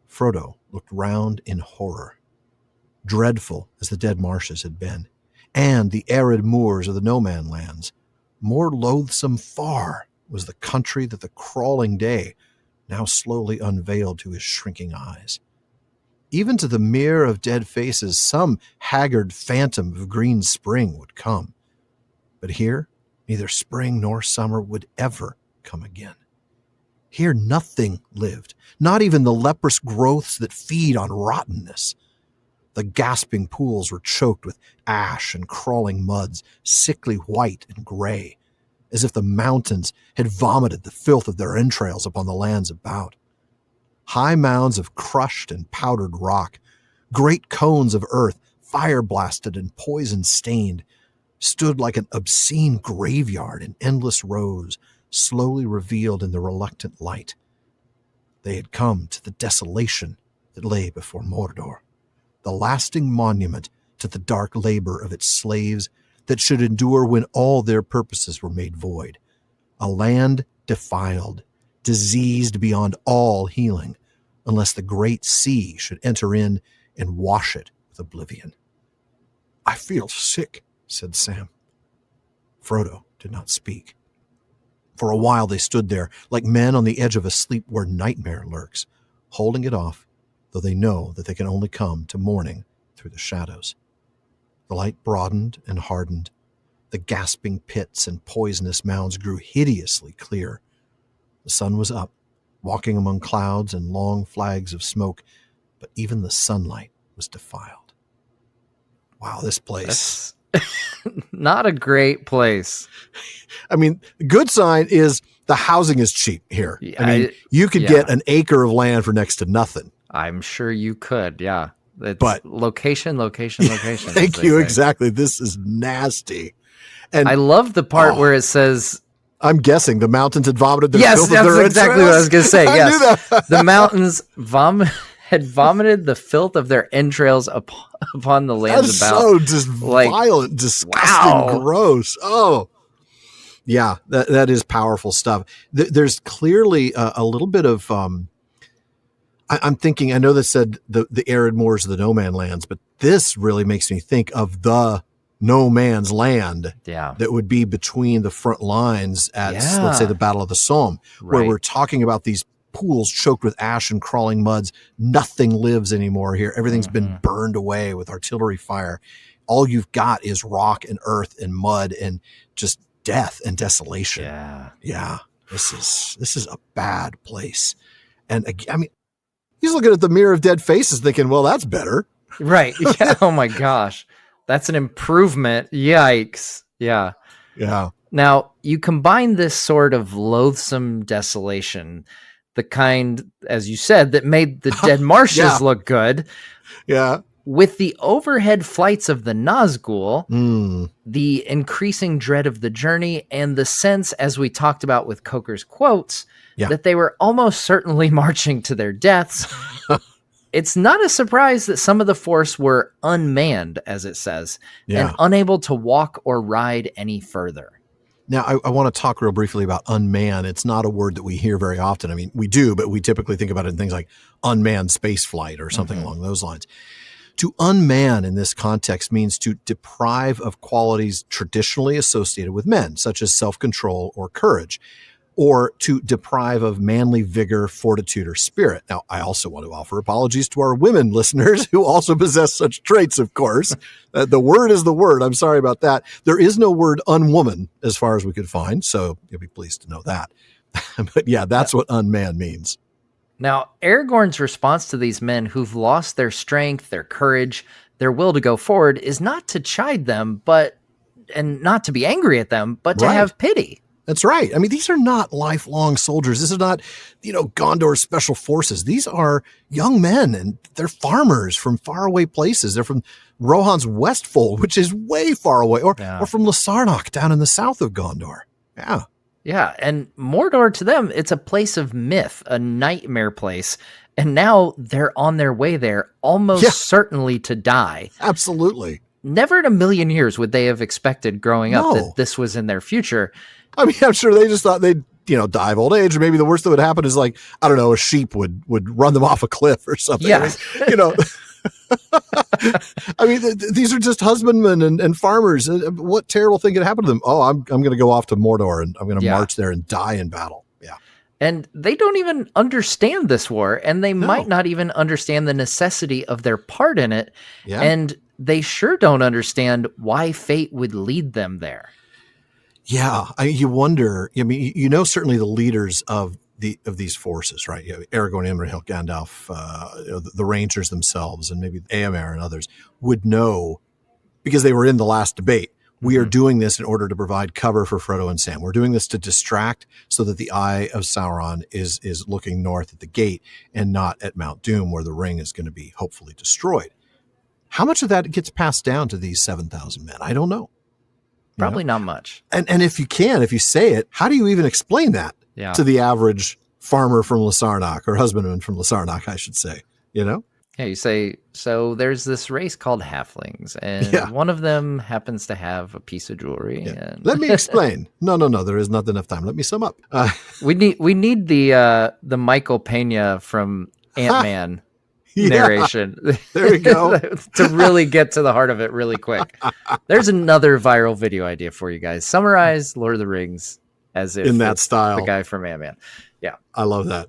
Frodo looked round in horror. Dreadful as the dead marshes had been, and the arid moors of the no-man lands, more loathsome far was the country that the crawling day now slowly unveiled to his shrinking eyes. Even to the mirror of dead faces, some haggard phantom of green spring would come. But here, neither spring nor summer would ever come again. Here nothing lived, not even the leprous growths that feed on rottenness. The gasping pools were choked with ash and crawling muds, sickly white and gray, as if the mountains had vomited the filth of their entrails upon the lands about. High mounds of crushed and powdered rock, great cones of earth, fire-blasted and poison-stained, stood like an obscene graveyard in endless rows, slowly revealed in the reluctant light. They had come to the desolation that lay before Mordor, the lasting monument to the dark labor of its slaves that should endure when all their purposes were made void. A land defiled, diseased beyond all healing, unless the great sea should enter in and wash it with oblivion. "I feel sick," said Sam. Frodo did not speak. For a while they stood there, like men on the edge of a sleep where nightmare lurks, holding it off, though they know that they can only come to morning through the shadows. The light broadened and hardened. The gasping pits and poisonous mounds grew hideously clear. The sun was up, walking among clouds and long flags of smoke, but even the sunlight was defiled. Wow, this place. Not a great place. I mean, good sign is the housing is cheap here. Yeah, I mean, you could get an acre of land for next to nothing. I'm sure you could. Yeah. But location. Thank you. Exactly. This is nasty. And I love the part where it says, I'm guessing the mountains had vomited their yes, filth of that's their exactly what I was going to say. I Yes. knew that. The mountains had vomited the filth of their entrails upon the lands That's about. so just violent, disgusting, gross. Oh, yeah, that is powerful stuff. There's clearly a little bit of, I'm thinking, I know that said the arid moors of the no man lands, but this really makes me think of the no man's land that would be between the front lines at, let's say, the Battle of the Somme, where we're talking about these pools choked with ash and crawling muds. Nothing lives anymore here. Everything's been burned away with artillery fire. All you've got is rock and earth and mud and just death and desolation. Yeah. This is a bad place. And I mean, he's looking at the mirror of dead faces thinking, well, that's better. Right. Yeah. Oh my gosh. That's an improvement. Yikes. Yeah. Yeah. Now, you combine this sort of loathsome desolation, the kind, as you said, that made the dead marshes look good. Yeah. With the overhead flights of the Nazgul, the increasing dread of the journey, and the sense, as we talked about with Coker's quotes, that they were almost certainly marching to their deaths. It's not a surprise that some of the force were unmanned, as it says, and unable to walk or ride any further. Now, I want to talk real briefly about unmanned. It's not a word that we hear very often. I mean, we do, but we typically think about it in things like unmanned space flight or something along those lines. To unman in this context means to deprive of qualities traditionally associated with men, such as self-control or courage, or to deprive of manly vigor, fortitude, or spirit. Now, I also want to offer apologies to our women listeners who also possess such traits, of course. The word is the word. I'm sorry about that. There is no word unwoman as far as we could find, so you'll be pleased to know that. But yeah, that's what unman means. Now, Aragorn's response to these men who've lost their strength, their courage, their will to go forward is not to chide them, and not to be angry at them, but to have pity. That's right. I mean, these are not lifelong soldiers. This is not, Gondor's special forces. These are young men, and they're farmers from faraway places. They're from Rohan's Westfold, which is way far away, or from Lasarnoch down in the south of Gondor. Yeah. Yeah, and Mordor to them, it's a place of myth, a nightmare place. And now they're on their way there, almost certainly to die. Absolutely. Never in a million years would they have expected growing up that this was in their future. I mean, I'm sure they just thought they'd, die of old age, or maybe the worst that would happen is like, I don't know, a sheep would run them off a cliff or something. Yeah. I mean, I mean, these are just husbandmen and farmers. What terrible thing could happen to them? Oh, I'm going to go off to Mordor and I'm going to march there and die in battle. Yeah. And they don't even understand this war, and they might not even understand the necessity of their part in it. Yeah. And they sure don't understand why fate would lead them there. Yeah. You wonder, I mean, certainly the leaders of these forces, right? Aragorn, Imrahil, Gandalf, the Rangers themselves, and maybe Éomer and others would know, because they were in the last debate. We are doing this in order to provide cover for Frodo and Sam. We're doing this to distract so that the eye of Sauron is looking north at the gate and not at Mount Doom, where the ring is going to be hopefully destroyed. How much of that gets passed down to these 7,000 men? I don't know. Probably not much. And if you say it, how do you even explain that to the average farmer from Lasarnoch, or husbandman from Lasarnoch, I should say, Yeah, you say, so there's this race called halflings, and one of them happens to have a piece of jewelry. Yeah. And let me explain. No, there is not enough time. Let me sum up. We need the Michael Pena from Ant-Man narration. There we go. To really get to the heart of it really quick. There's another viral video idea for you guys. Summarize Lord of the Rings as if in that style. The guy from Ant-Man. Yeah. I love that.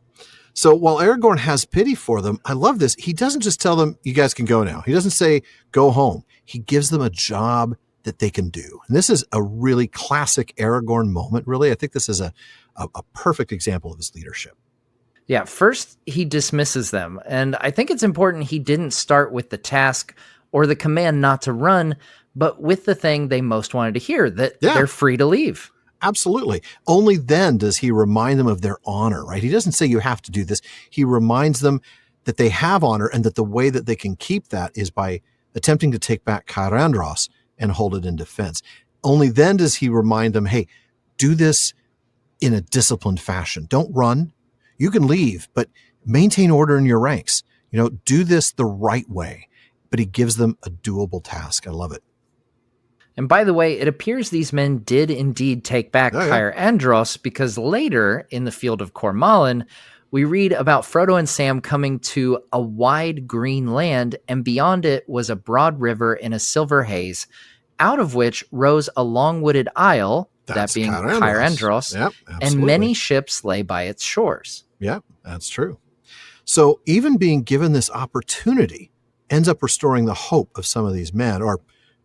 So while Aragorn has pity for them, I love this. He doesn't just tell them, you guys can go now. He doesn't say, go home. He gives them a job that they can do. And this is a really classic Aragorn moment, really. I think this is a perfect example of his leadership. Yeah, first he dismisses them. And I think it's important he didn't start with the task or the command not to run, but with the thing they most wanted to hear, that they're free to leave. Absolutely. Only then does he remind them of their honor, right? He doesn't say you have to do this. He reminds them that they have honor and that the way that they can keep that is by attempting to take back Caer Andros and hold it in defense. Only then does he remind them, hey, do this in a disciplined fashion. Don't run. You can leave, but maintain order in your ranks. Do this the right way. But he gives them a doable task. I love it. And by the way, it appears these men did indeed take back Caer Andros, because later in the field of Cormallen, we read about Frodo and Sam coming to a wide green land, and beyond it was a broad river in a silver haze, out of which rose a long-wooded isle, that being Caer Andros, and many ships lay by its shores. Yeah, that's true. So even being given this opportunity ends up restoring the hope of some of these men, or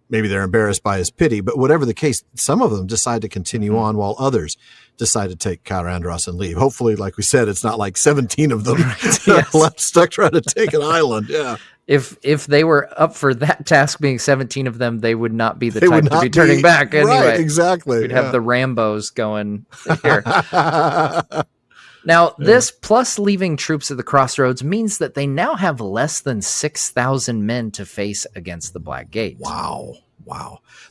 maybe they're embarrassed by his pity, but whatever the case, some of them decide to continue on while others decide to take Caer Andros and leave. Hopefully, like we said, it's not like 17 of them left stuck trying to take an island. Yeah. If they were up for that task, being 17 of them, they would not be the type to be turning back anyway. Right, exactly. We'd have the Rambos going here. Now, this plus leaving troops at the crossroads means that they now have less than 6,000 men to face against the Black Gate. Wow.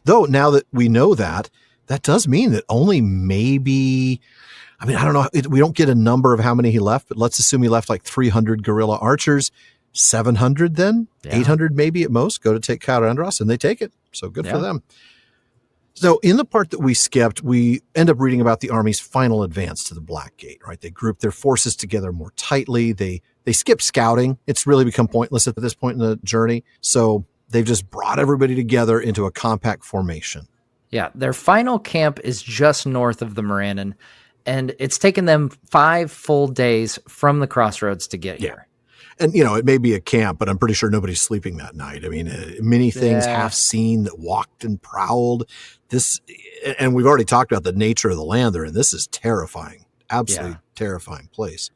Though now that we know that does mean that only maybe, I don't know, we don't get a number of how many he left, but let's assume he left like 300 guerrilla archers, 700 then, 800 maybe at most, go to take Caer Andros, and they take it. So good for them. So in the part that we skipped, we end up reading about the army's final advance to the Black Gate, right? They group their forces together more tightly. They skip scouting. It's really become pointless at this point in the journey. So they've just brought everybody together into a compact formation. Yeah, their final camp is just north of the Morannon, and it's taken them 5 full days from the crossroads to get here. And, it may be a camp, but I'm pretty sure nobody's sleeping that night. Many things half seen that walked and prowled. And we've already talked about the nature of the land they're in. This is terrifying, absolutely terrifying place.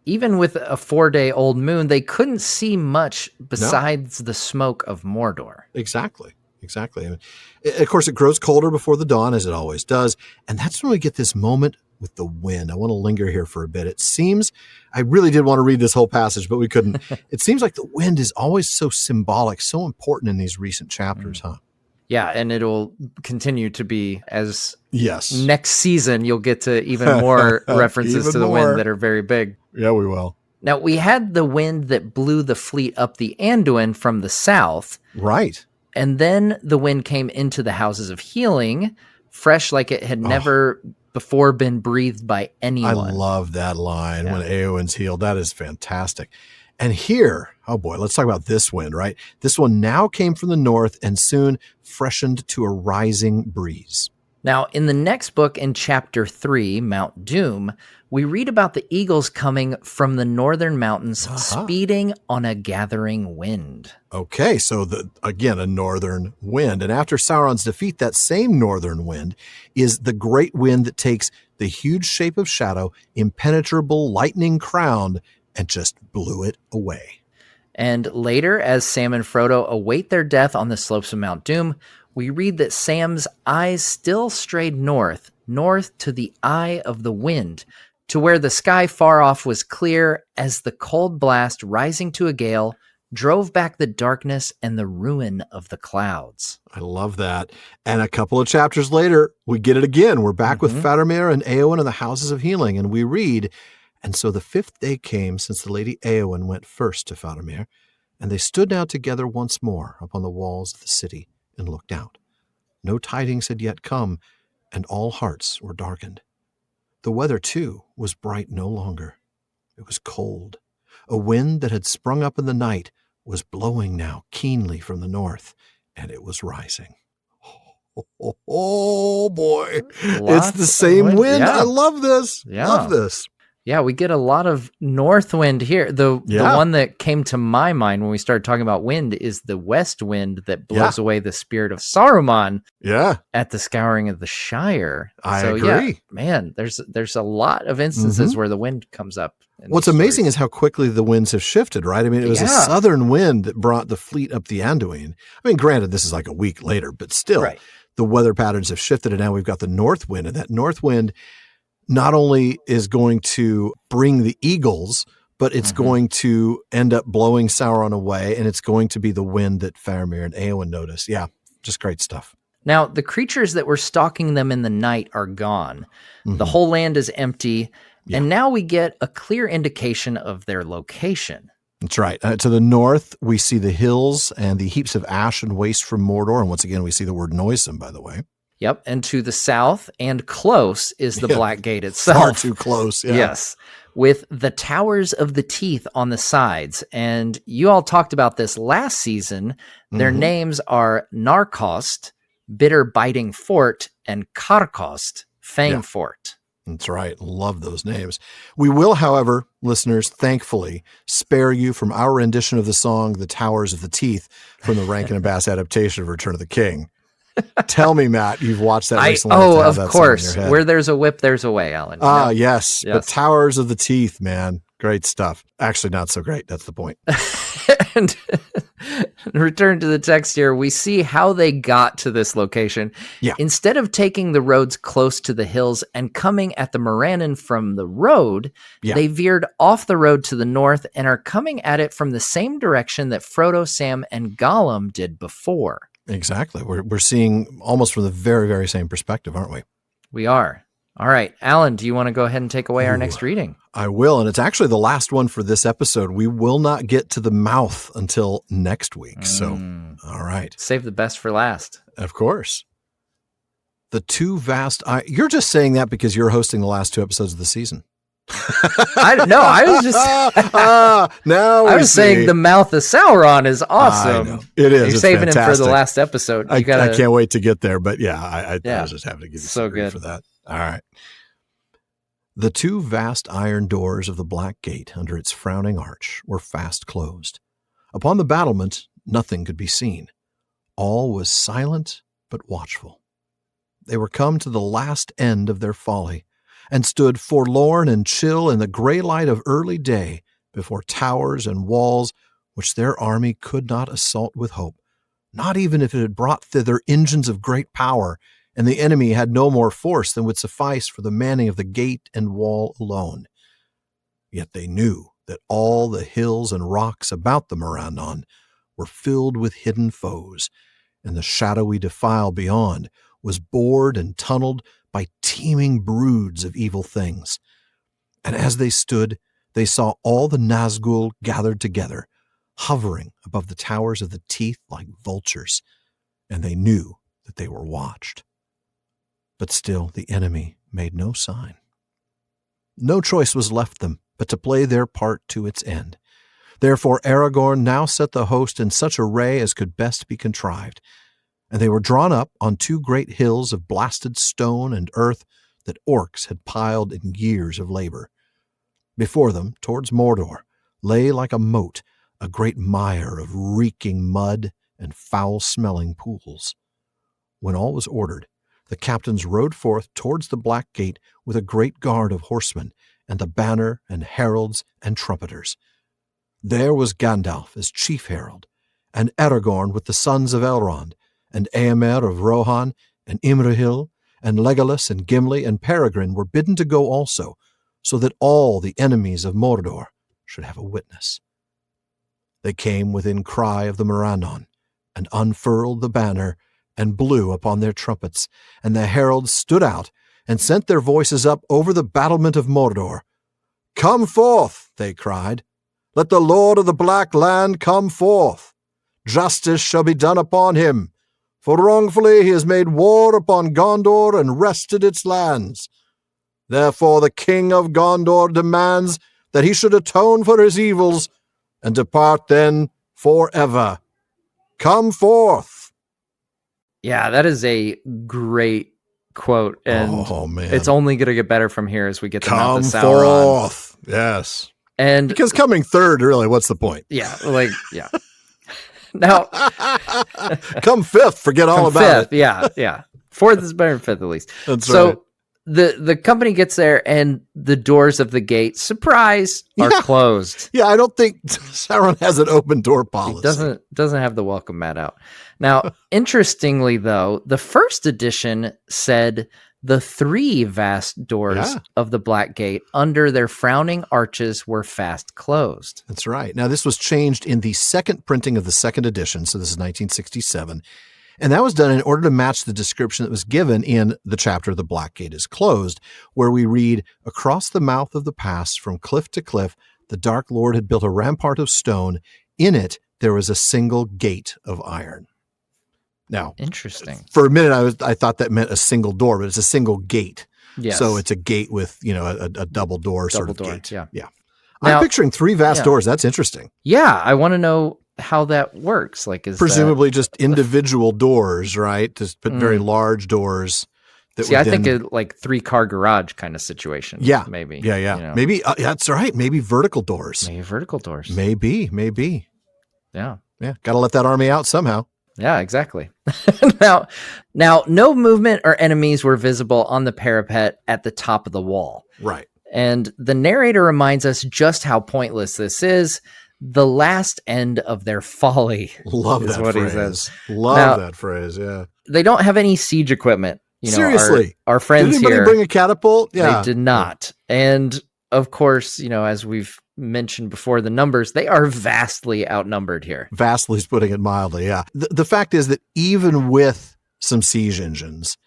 Even with a 4-day-old moon, they couldn't see much besides the smoke of Mordor. Exactly. Of course, it grows colder before the dawn, as it always does. And that's when we get this moment with the wind. I want to linger here for a bit. It seems, I really did want to read this whole passage, but we couldn't. It seems like the wind is always so symbolic, so important in these recent chapters, huh? Yeah, and it'll continue to be as yes. Next season, you'll get to even more references to the wind that are very big. Yeah, we will. Now, we had the wind that blew the fleet up the Anduin from the south. Right. And then the wind came into the houses of healing, fresh like it had never before been breathed by anyone. I love that line when Eowyn's healed. That is fantastic. And here, oh boy, let's talk about this wind, right? This one now came from the north and soon freshened to a rising breeze. Now, in the next book, in chapter 3, Mount Doom, we read about the eagles coming from the northern mountains, speeding on a gathering wind. Okay, so again, a northern wind. And after Sauron's defeat, that same northern wind is the great wind that takes the huge shape of shadow, impenetrable lightning crowned, and just blew it away. And later, as Sam and Frodo await their death on the slopes of Mount Doom, we read that Sam's eyes still strayed north to the eye of the wind, to where the sky far off was clear as the cold blast rising to a gale drove back the darkness and the ruin of the clouds. I love that. And a couple of chapters later, we get it again. We're back with Faramir and Eowyn in the houses of healing, and we read, "And so the 5th day came since the lady Eowyn went first to Faramir, and they stood now together once more upon the walls of the city and looked out. No tidings had yet come, and all hearts were darkened. The weather, too, was bright no longer. It was cold. A wind that had sprung up in the night was blowing now keenly from the north, and it was rising." Oh boy. It's the same wind. Yeah. I love this. Yeah. Love this. Yeah, we get a lot of north wind here. The one that came to my mind when we started talking about wind is the west wind that blows away the spirit of Saruman at the scouring of the Shire. I agree. Yeah, man, there's a lot of instances where the wind comes up. What's amazing is how quickly the winds have shifted, right? I mean, it was a southern wind that brought the fleet up the Anduin. I mean, granted, this is like a week later, but still, the weather patterns have shifted, and now we've got the north wind, and that north wind not only is going to bring the eagles, but it's going to end up blowing Sauron away, and it's going to be the wind that Faramir and Eowyn notice. Yeah, just great stuff. Now, the creatures that were stalking them in the night are gone. The whole land is empty, and now we get a clear indication of their location. That's right. To the north, we see the hills and the heaps of ash and waste from Mordor, and once again, we see the word noisome, by the way. Yep, and to the south and close is the Black Gate itself. Far too close, Yes, with the Towers of the Teeth on the sides. And you all talked about this last season. Their names are Narcost, Bitter Biting Fort, and Carcost, Fang Fort. That's right. Love those names. We will, however, listeners, thankfully, spare you from our rendition of the song The Towers of the Teeth from the Rankin and Bass adaptation of Return of the King. Tell me, Matt, you've watched that recently. Of course. Where there's a whip, there's a way, Alan. Yes. The Towers of the Teeth, man. Great stuff. Actually, not so great. That's the point. And return to the text here. We see how they got to this location. Yeah. Instead of taking the roads close to the hills and coming at the Morannon from the road, they veered off the road to the north and are coming at it from the same direction that Frodo, Sam, and Gollum did before. Exactly. We're seeing almost from the very, very same perspective, aren't we? We are. All right. Alan, do you want to go ahead and take away our next reading? I will. And it's actually the last one for this episode. We will not get to the mouth until next week. So, all right. Save the best for last. Of course. The two vast... You're just saying that because you're hosting the last two episodes of the season. I was just now I was saying the mouth of Sauron is awesome. It is. You're saving him for the last episode. I can't wait to get there, but I was just having to give you so good for that. All right. The two vast iron doors of the Black Gate under its frowning arch were fast closed. Upon the battlement, nothing could be seen. All was silent but watchful. They were come to the last end of their folly, and stood forlorn and chill in the gray light of early day before towers and walls which their army could not assault with hope, not even if it had brought thither engines of great power, and the enemy had no more force than would suffice for the manning of the gate and wall alone. Yet they knew that all the hills and rocks about the Morannon were filled with hidden foes, and the shadowy defile beyond was bored and tunneled by teeming broods of evil things. And as they stood, they saw all the Nazgul gathered together, hovering above the Towers of the Teeth like vultures, and they knew that they were watched. But still the enemy made no sign. No choice was left them but to play their part to its end. Therefore Aragorn now set the host in such array as could best be contrived, and they were drawn up on two great hills of blasted stone and earth that orcs had piled in years of labor. Before them, towards Mordor, lay like a moat a great mire of reeking mud and foul-smelling pools. When all was ordered, the captains rode forth towards the Black Gate with a great guard of horsemen and a banner and heralds and trumpeters. There was Gandalf as chief herald, and Aragorn with the sons of Elrond, and Eomer of Rohan, and Imrahil, and Legolas, and Gimli, and Peregrine were bidden to go also, so that all the enemies of Mordor should have a witness. They came within cry of the Morannon, and unfurled the banner, and blew upon their trumpets, and the heralds stood out, and sent their voices up over the battlement of Mordor. "Come forth," they cried. "Let the Lord of the Black Land come forth. Justice shall be done upon him, for wrongfully he has made war upon Gondor and wrested its lands. Therefore the king of Gondor demands that he should atone for his evils and depart then forever. Come forth." Yeah, that is a great quote, and Oh man, it's only going to get better from here as we get the mouth come of Sauron. forth. Yes, And because coming third, really, what's the point? yeah. Now, come fifth, forget all about fifth, it. Yeah. Fourth is better than fifth, at least. That's so right. the company gets there, and the doors of the gate, surprise, are closed. Yeah, I don't think Sauron has an open door policy. He doesn't have the welcome mat out. Now, interestingly, though, the first edition said the 3 vast doors of the Black Gate under their frowning arches were fast closed. That's right. Now, this was changed in the second printing of the second edition. So this is 1967. And that was done in order to match the description that was given in the chapter The Black Gate is Closed, where we read, across the mouth of the pass from cliff to cliff, the Dark Lord had built a rampart of stone. In it, there was a single gate of iron. Now, interesting. For a minute, I thought that meant a single door, but it's a single gate. Yes. So it's a gate with, a double door sort of gate. Yeah. Yeah. Now, I'm picturing 3 vast doors. That's interesting. Yeah. I want to know how that works. Like, is presumably just individual doors, right? Just put very large doors. I think it like 3-car garage kind of situation. Yeah. Maybe. Yeah. Maybe that's right. Maybe vertical doors. Maybe. Yeah. Got to let that army out somehow. Yeah, exactly. Now, no movement or enemies were visible on the parapet at the top of the wall. Right. And the narrator reminds us just how pointless this is. The last end of their folly. Love is that what phrase. He says. Love that phrase. Yeah. They don't have any siege equipment. Seriously, our friends did anybody here bring a catapult? Yeah, they did not. And of course, as we've mentioned before, the numbers, they are vastly outnumbered here. Vastly is putting it mildly. Yeah. The fact is that even with some siege engines,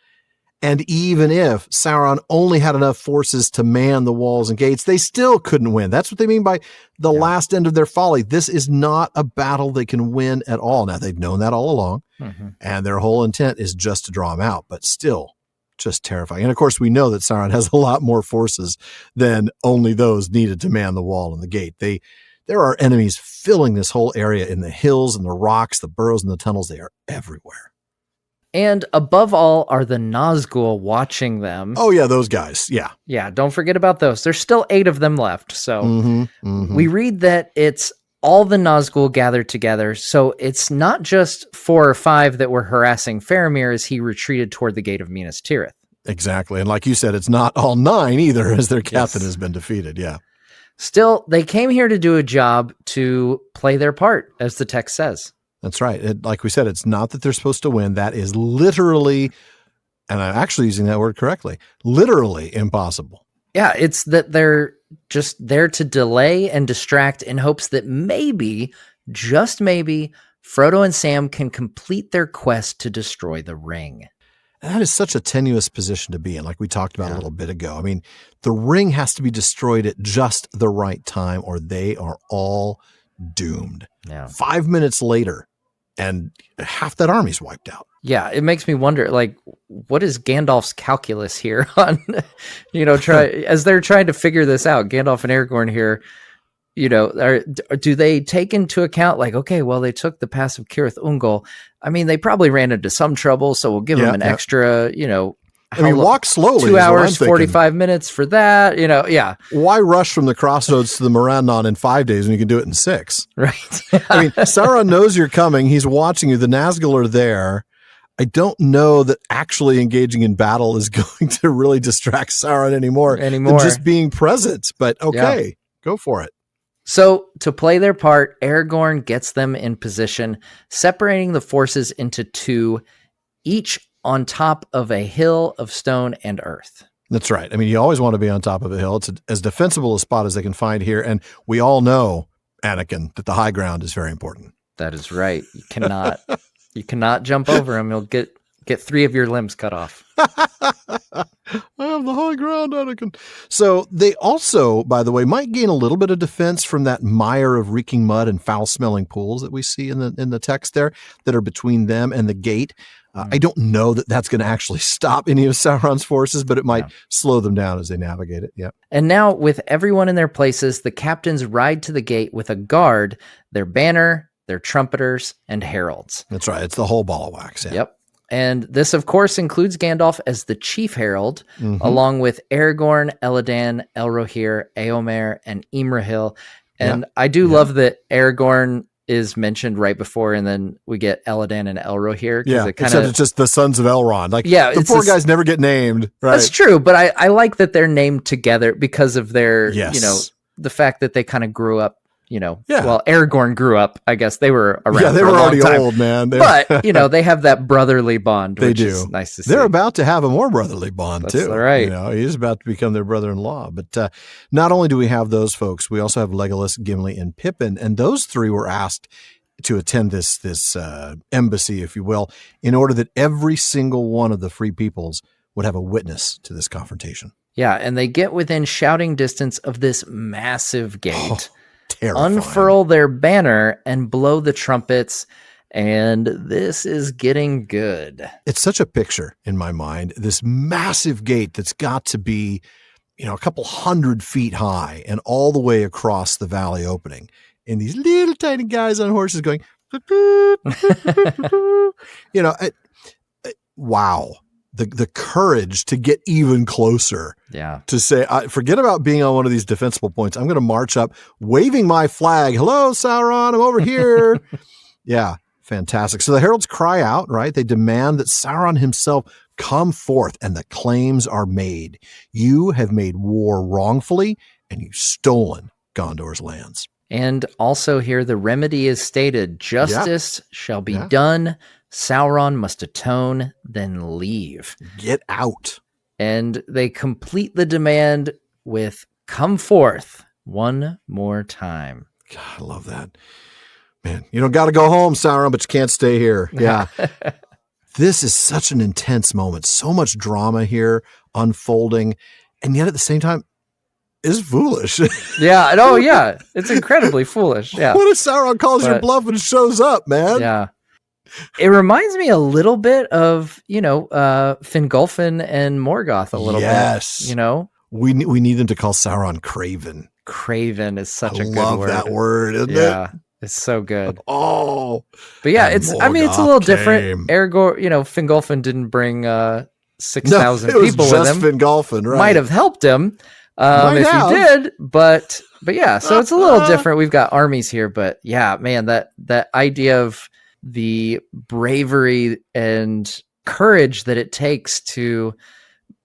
and even if Sauron only had enough forces to man the walls and gates, they still couldn't win. That's what they mean by the last end of their folly. This is not a battle they can win at all. Now, they've known that all along, and their whole intent is just to draw them out, but still just terrifying. And of course, we know that Sauron has a lot more forces than only those needed to man the wall and the gate. There are enemies filling this whole area in the hills and the rocks, the burrows and the tunnels. They are everywhere. And above all are the Nazgul watching them. Oh, yeah, those guys. Yeah. Yeah, don't forget about those. There's still 8 of them left. So we read that it's all the Nazgul gathered together. So it's not just 4 or 5 that were harassing Faramir as he retreated toward the gate of Minas Tirith. Exactly. And like you said, it's not all 9 either, as their captain has been defeated. Yeah. Still, they came here to do a job, to play their part, as the text says. That's right. Like we said, it's not that they're supposed to win. That is literally, and I'm actually using that word correctly, literally impossible. Yeah, it's that they're just there to delay and distract in hopes that maybe, just maybe, Frodo and Sam can complete their quest to destroy the ring. And that is such a tenuous position to be in, like we talked about a little bit ago. I mean, the ring has to be destroyed at just the right time, or they are all doomed. Yeah. 5 minutes later, and half that army's wiped out. Yeah, it makes me wonder, like, what is Gandalf's calculus here on, as they're trying to figure this out, Gandalf and Aragorn here, do they take into account, like, okay, well, they took the pass of Cirith Ungol. I mean, they probably ran into some trouble, so we'll give them an extra, walk slowly. 2 hours, 45 minutes for that, yeah. Why rush from the crossroads to the Morannon in 5 days when you can do it in 6? Right. I mean, Sauron knows you're coming. He's watching you. The Nazgul are there. I don't know that actually engaging in battle is going to really distract Sauron anymore. Than just being present. But okay, go for it. So to play their part, Aragorn gets them in position, separating the forces into 2, each on top of a hill of stone and earth. That's right. I mean, you always want to be on top of a hill. It's as defensible a spot as they can find here. And we all know, Anakin, that the high ground is very important. That is right. You cannot jump over him. You'll get 3 of your limbs cut off. I have the high ground, Anakin. So they also, by the way, might gain a little bit of defense from that mire of reeking mud and foul-smelling pools that we see in the text there that are between them and the gate. I don't know that that's going to actually stop any of Sauron's forces, but it might slow them down as they navigate it. Yeah. And now, with everyone in their places, the captains ride to the gate with a guard, their banner, their trumpeters, and heralds. That's right. It's the whole ball of wax. Yeah. Yep. And this, of course, includes Gandalf as the chief herald, along with Aragorn, Elladan, Elrohir, Éomer, and Imrahil. And I do love that Aragorn is mentioned right before, and then we get Elladan and Elrohir. Yeah, except it's just the sons of Elrond. Like, the poor guys never get named. Right? That's true, but I like that they're named together because of their, the fact that they kind of grew up. Well, Aragorn grew up. I guess they were around. Yeah, they were already old, man. But they have that brotherly bond, which is nice to see. They're about to have a more brotherly bond too. That's right. He's about to become their brother-in-law. But not only do we have those folks, we also have Legolas, Gimli, and Pippin, and those three were asked to attend this embassy, if you will, in order that every single one of the free peoples would have a witness to this confrontation. Yeah, and they get within shouting distance of this massive gate. Terrifying. Unfurl their banner and blow the trumpets, and this is getting good. It's such a picture in my mind, this massive gate that's got to be, a couple 100 feet high and all the way across the valley opening. And these little tiny guys on horses going, wow. The courage to get even closer. Yeah. To say, forget about being on one of these defensible points. I'm going to march up waving my flag. Hello, Sauron, I'm over here. Yeah, fantastic. So the heralds cry out, right? They demand that Sauron himself come forth, and the claims are made. You have made war wrongfully, and you've stolen Gondor's lands. And also here, the remedy is stated. Justice shall be done. Sauron must atone, then leave. Get out. And they complete the demand with come forth one more time. God, I love that. Man, you don't got to go home, Sauron, but you can't stay here. Yeah. This is such an intense moment. So much drama here unfolding. And yet at the same time, it's foolish. Yeah. Oh, yeah. It's incredibly foolish. Yeah. What if Sauron calls your bluff and shows up, man? Yeah. It reminds me a little bit of, Fingolfin and Morgoth a little bit. Yes. We need them to call Sauron Craven. Craven is such a good word. I love that word, isn't it? Yeah, it's so good. Oh. But yeah, it's a little different. Aragorn, Fingolfin didn't bring 6,000 people with him. Fingolfin, right? Might have helped him if he did, but yeah, so it's a little different. We've got armies here, but yeah, man, that idea of the bravery and courage that it takes to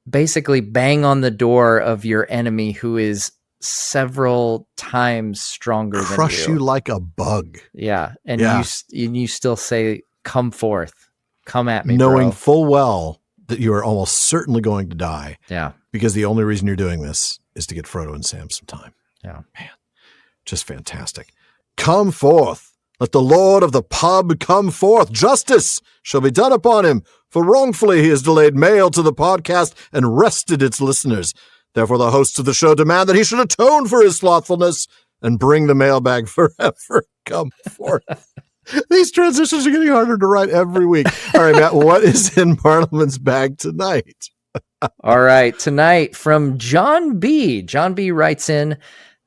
basically bang on the door of your enemy who is several times stronger than you. Crush you like a bug. Yeah. And you still say, come forth, come at me, knowing bro. Full well that you are almost certainly going to die. Yeah. Because the only reason you're doing this is to get Frodo and Sam some time. Yeah. Man, just fantastic. Come forth. Let the Lord of the pub come forth. Justice shall be done upon him, for wrongfully he has delayed mail to the podcast and wrested its listeners. Therefore the hosts of the show demand that he should atone for his slothfulness and bring the mailbag forever come forth. These transitions are getting harder to write every week. All right, Matt, what is in Parliament's bag tonight? All right, tonight from John B. John B. writes in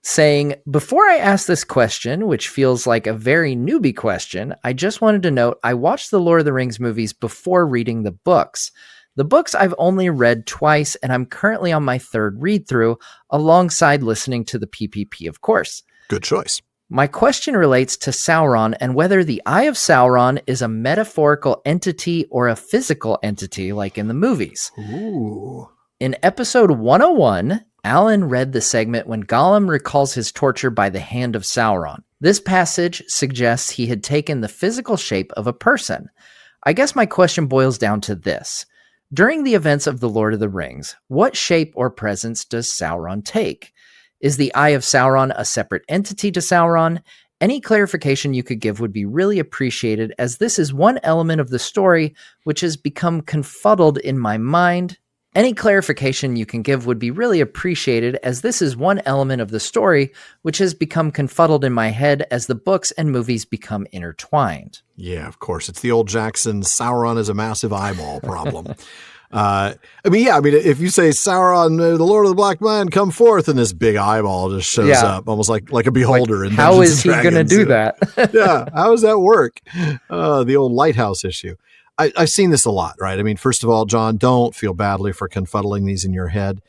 saying, before I ask this question, which feels like a very newbie question, I just wanted to note I watched the Lord of the Rings movies before reading the books. The books I've only read twice, and I'm currently on my third read-through, alongside listening to the PPP, of course. Good choice. My question relates to Sauron and whether the Eye of Sauron is a metaphorical entity or a physical entity like in the movies. Ooh. In episode 101, Alan read the segment when Gollum recalls his torture by the hand of Sauron. This passage suggests he had taken the physical shape of a person. I guess my question boils down to this. During the events of The Lord of the Rings, what shape or presence does Sauron take? Is the Eye of Sauron a separate entity to Sauron? Any clarification you could give would be really appreciated, as this is one element of the story which has become confuddled in my mind. Any clarification you can give would be really appreciated, as this is one element of the story which has become confuddled in my head as the books and movies become intertwined. Yeah, of course. It's the old Jackson Sauron is a massive eyeball problem. If you say Sauron, the Lord of the Black Man, come forth, and this big eyeball just shows up, almost like a beholder. Like, in how Dungeons is he going to do that? Yeah, how does that work? The old lighthouse issue. I've seen this a lot, right? I mean, first of all, John, don't feel badly for confuddling these in your head.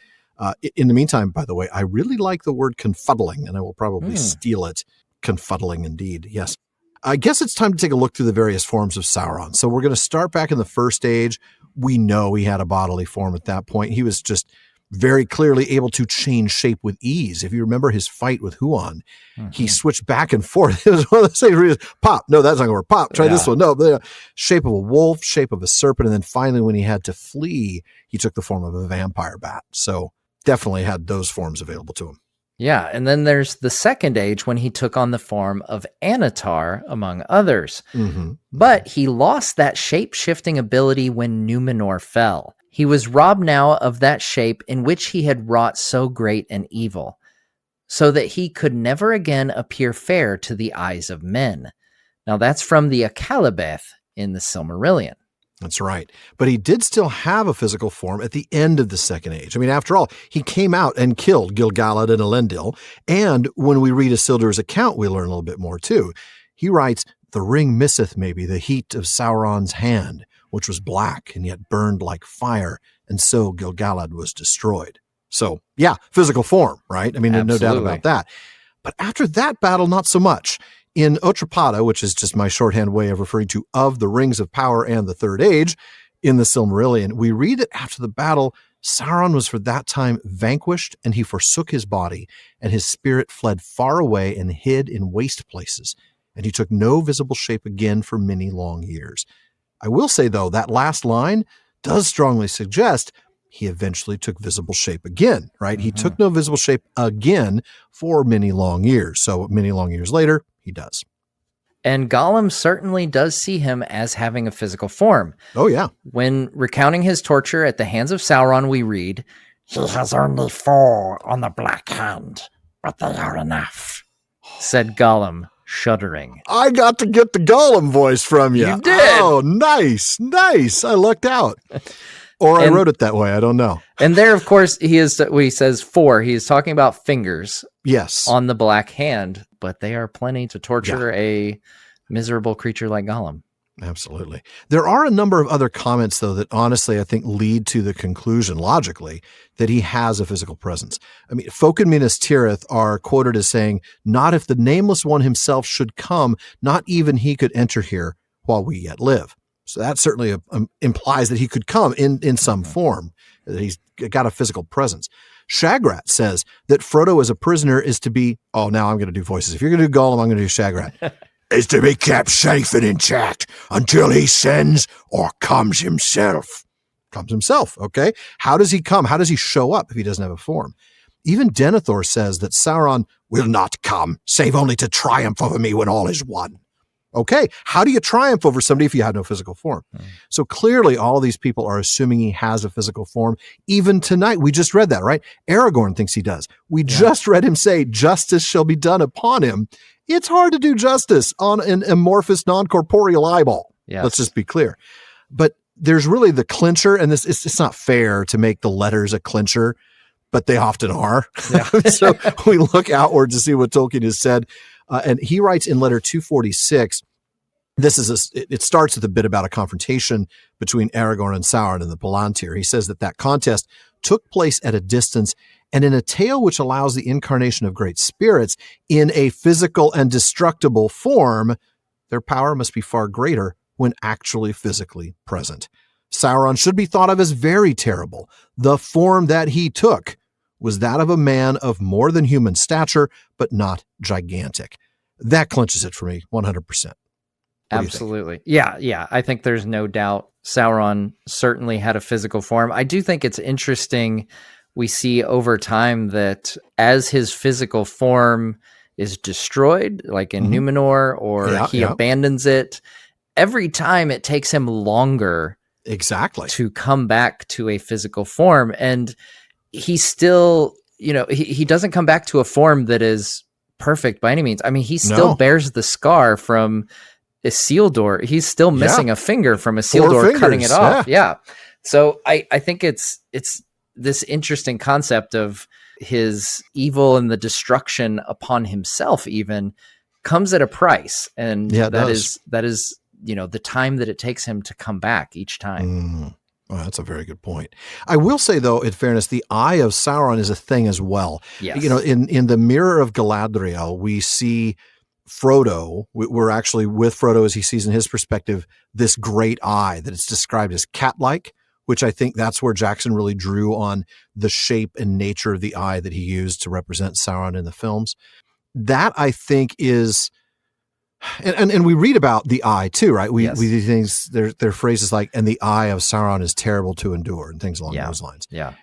In the meantime, by the way, I really like the word confuddling, and I will probably steal it. Confuddling, indeed. Yes. I guess it's time to take a look through the various forms of Sauron. So we're going to start back in the First Age. We know he had a bodily form at that point. He was just very clearly able to change shape with ease. If you remember his fight with Huon, he switched back and forth. It was one of the same reasons. Pop. No, that's not going to work. Pop. Try this one. No, the shape of a wolf, shape of a serpent. And then finally, when he had to flee, he took the form of a vampire bat. So definitely had those forms available to him. Yeah, and then there's the Second Age when he took on the form of Anatar, among others. But he lost that shape-shifting ability when Numenor fell. He was robbed now of that shape in which he had wrought so great an evil, so that he could never again appear fair to the eyes of men. Now that's from the Akalabeth in the Silmarillion. That's right. But he did still have a physical form at the end of the Second Age. I mean, after all, he came out and killed Gil-galad and Elendil. And when we read Isildur's account, we learn a little bit more too. He writes, "The ring misseth maybe the heat of Sauron's hand, which was black and yet burned like fire, and so Gil-galad was destroyed." So, yeah, physical form, right? I mean, no doubt about that. But after that battle, not so much. In Otrapada, which is just my shorthand way of referring to Of the Rings of Power and the Third Age, in the Silmarillion, we read that after the battle, Sauron was for that time vanquished, and he forsook his body, and his spirit fled far away and hid in waste places, and he took no visible shape again for many long years. I will say, though, that last line does strongly suggest he eventually took visible shape again, right? He took no visible shape again for many long years. So many long years later, he does. And Gollum certainly does see him as having a physical form. Oh, yeah. When recounting his torture at the hands of Sauron, we read, "He has only 4 on the black hand, but they are enough," said Gollum, shuddering. I got to get the Gollum voice from you. You did. Oh, nice. I lucked out. Or I wrote it that way. I don't know. And there, of course, he says 4. He is talking about fingers. Yes. On the black hand, but they are plenty to torture a miserable creature like Gollum. Absolutely. There are a number of other comments, though, that honestly I think lead to the conclusion, logically, that he has a physical presence. I mean, folk in Minas Tirith are quoted as saying, "Not if the Nameless One himself should come, not even he could enter here while we yet live." So that certainly implies that he could come in some form, that he's got a physical presence. Shagrat says that Frodo as a prisoner is to be, now I'm going to do voices. If you're going to do Gollum, I'm going to do Shagrat. Is to be kept safe and intact until he sends or comes himself. Comes himself, okay? How does he come? How does he show up if he doesn't have a form? Even Denethor says that Sauron will not come, save only to triumph over me when all is won. Okay, how do you triumph over somebody if you have no physical form? So clearly all these people are assuming he has a physical form. Even tonight, we just read that, right? Aragorn thinks he does. We just read him say, "Justice shall be done upon him." It's hard to do justice on an amorphous, non-corporeal eyeball. Yes. Let's just be clear. But there's really the clincher, and it's not fair to make the letters a clincher, but they often are. Yeah. So we look outward to see what Tolkien has said. And he writes in letter 246, it starts with a bit about a confrontation between Aragorn and Sauron in the Palantir. He says that contest took place at a distance, and in a tale which allows the incarnation of great spirits in a physical and destructible form, their power must be far greater when actually physically present. Sauron should be thought of as very terrible. The form that he took was that of a man of more than human stature, but not gigantic. That clinches it for me 100%. Absolutely. Yeah. I think there's no doubt Sauron certainly had a physical form. I do think it's interesting. We see over time that as his physical form is destroyed, like in Numenor, or he abandons it, every time it takes him longer to come back to a physical form. And he still, he doesn't come back to a form that is perfect by any means. I mean, he still bears the scar from Isildur. He's still missing a finger from Isildur cutting it off. Yeah. So I think it's this interesting concept of his evil and the destruction upon himself even comes at a price. And that is the time that it takes him to come back each time. Well, that's a very good point. I will say, though, in fairness, the Eye of Sauron is a thing as well. Yes. In the Mirror of Galadriel, we see Frodo. We're actually with Frodo as he sees in his perspective this great eye that is described as cat-like, which I think that's where Jackson really drew on the shape and nature of the eye that he used to represent Sauron in the films. That, I think, is... And we read about the eye too, right? We do things, there are phrases like, and the eye of Sauron is terrible to endure, and things along those lines. Yeah.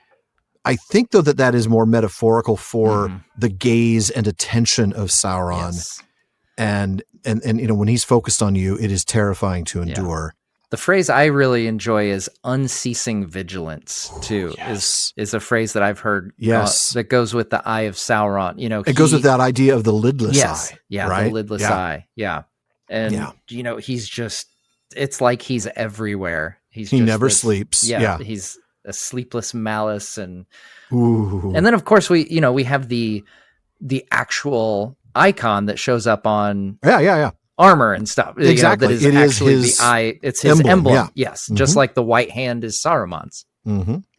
I think, though, that is more metaphorical for the gaze and attention of Sauron. Yes. And when he's focused on you, it is terrifying to endure. The phrase I really enjoy is unceasing vigilance too. Yes. Is a phrase that I've heard that goes with the Eye of Sauron. It goes with that idea of the lidless eye. Yeah, right? the lidless eye. Yeah. And he's just, it's like he's everywhere. He never sleeps. Yeah. He's a sleepless malice. And Ooh. And then of course we have the actual icon that shows up on armor and stuff. Exactly. That is it actually is his the eye. It's his emblem. Yeah. Yes. Just like the white hand is Saruman's.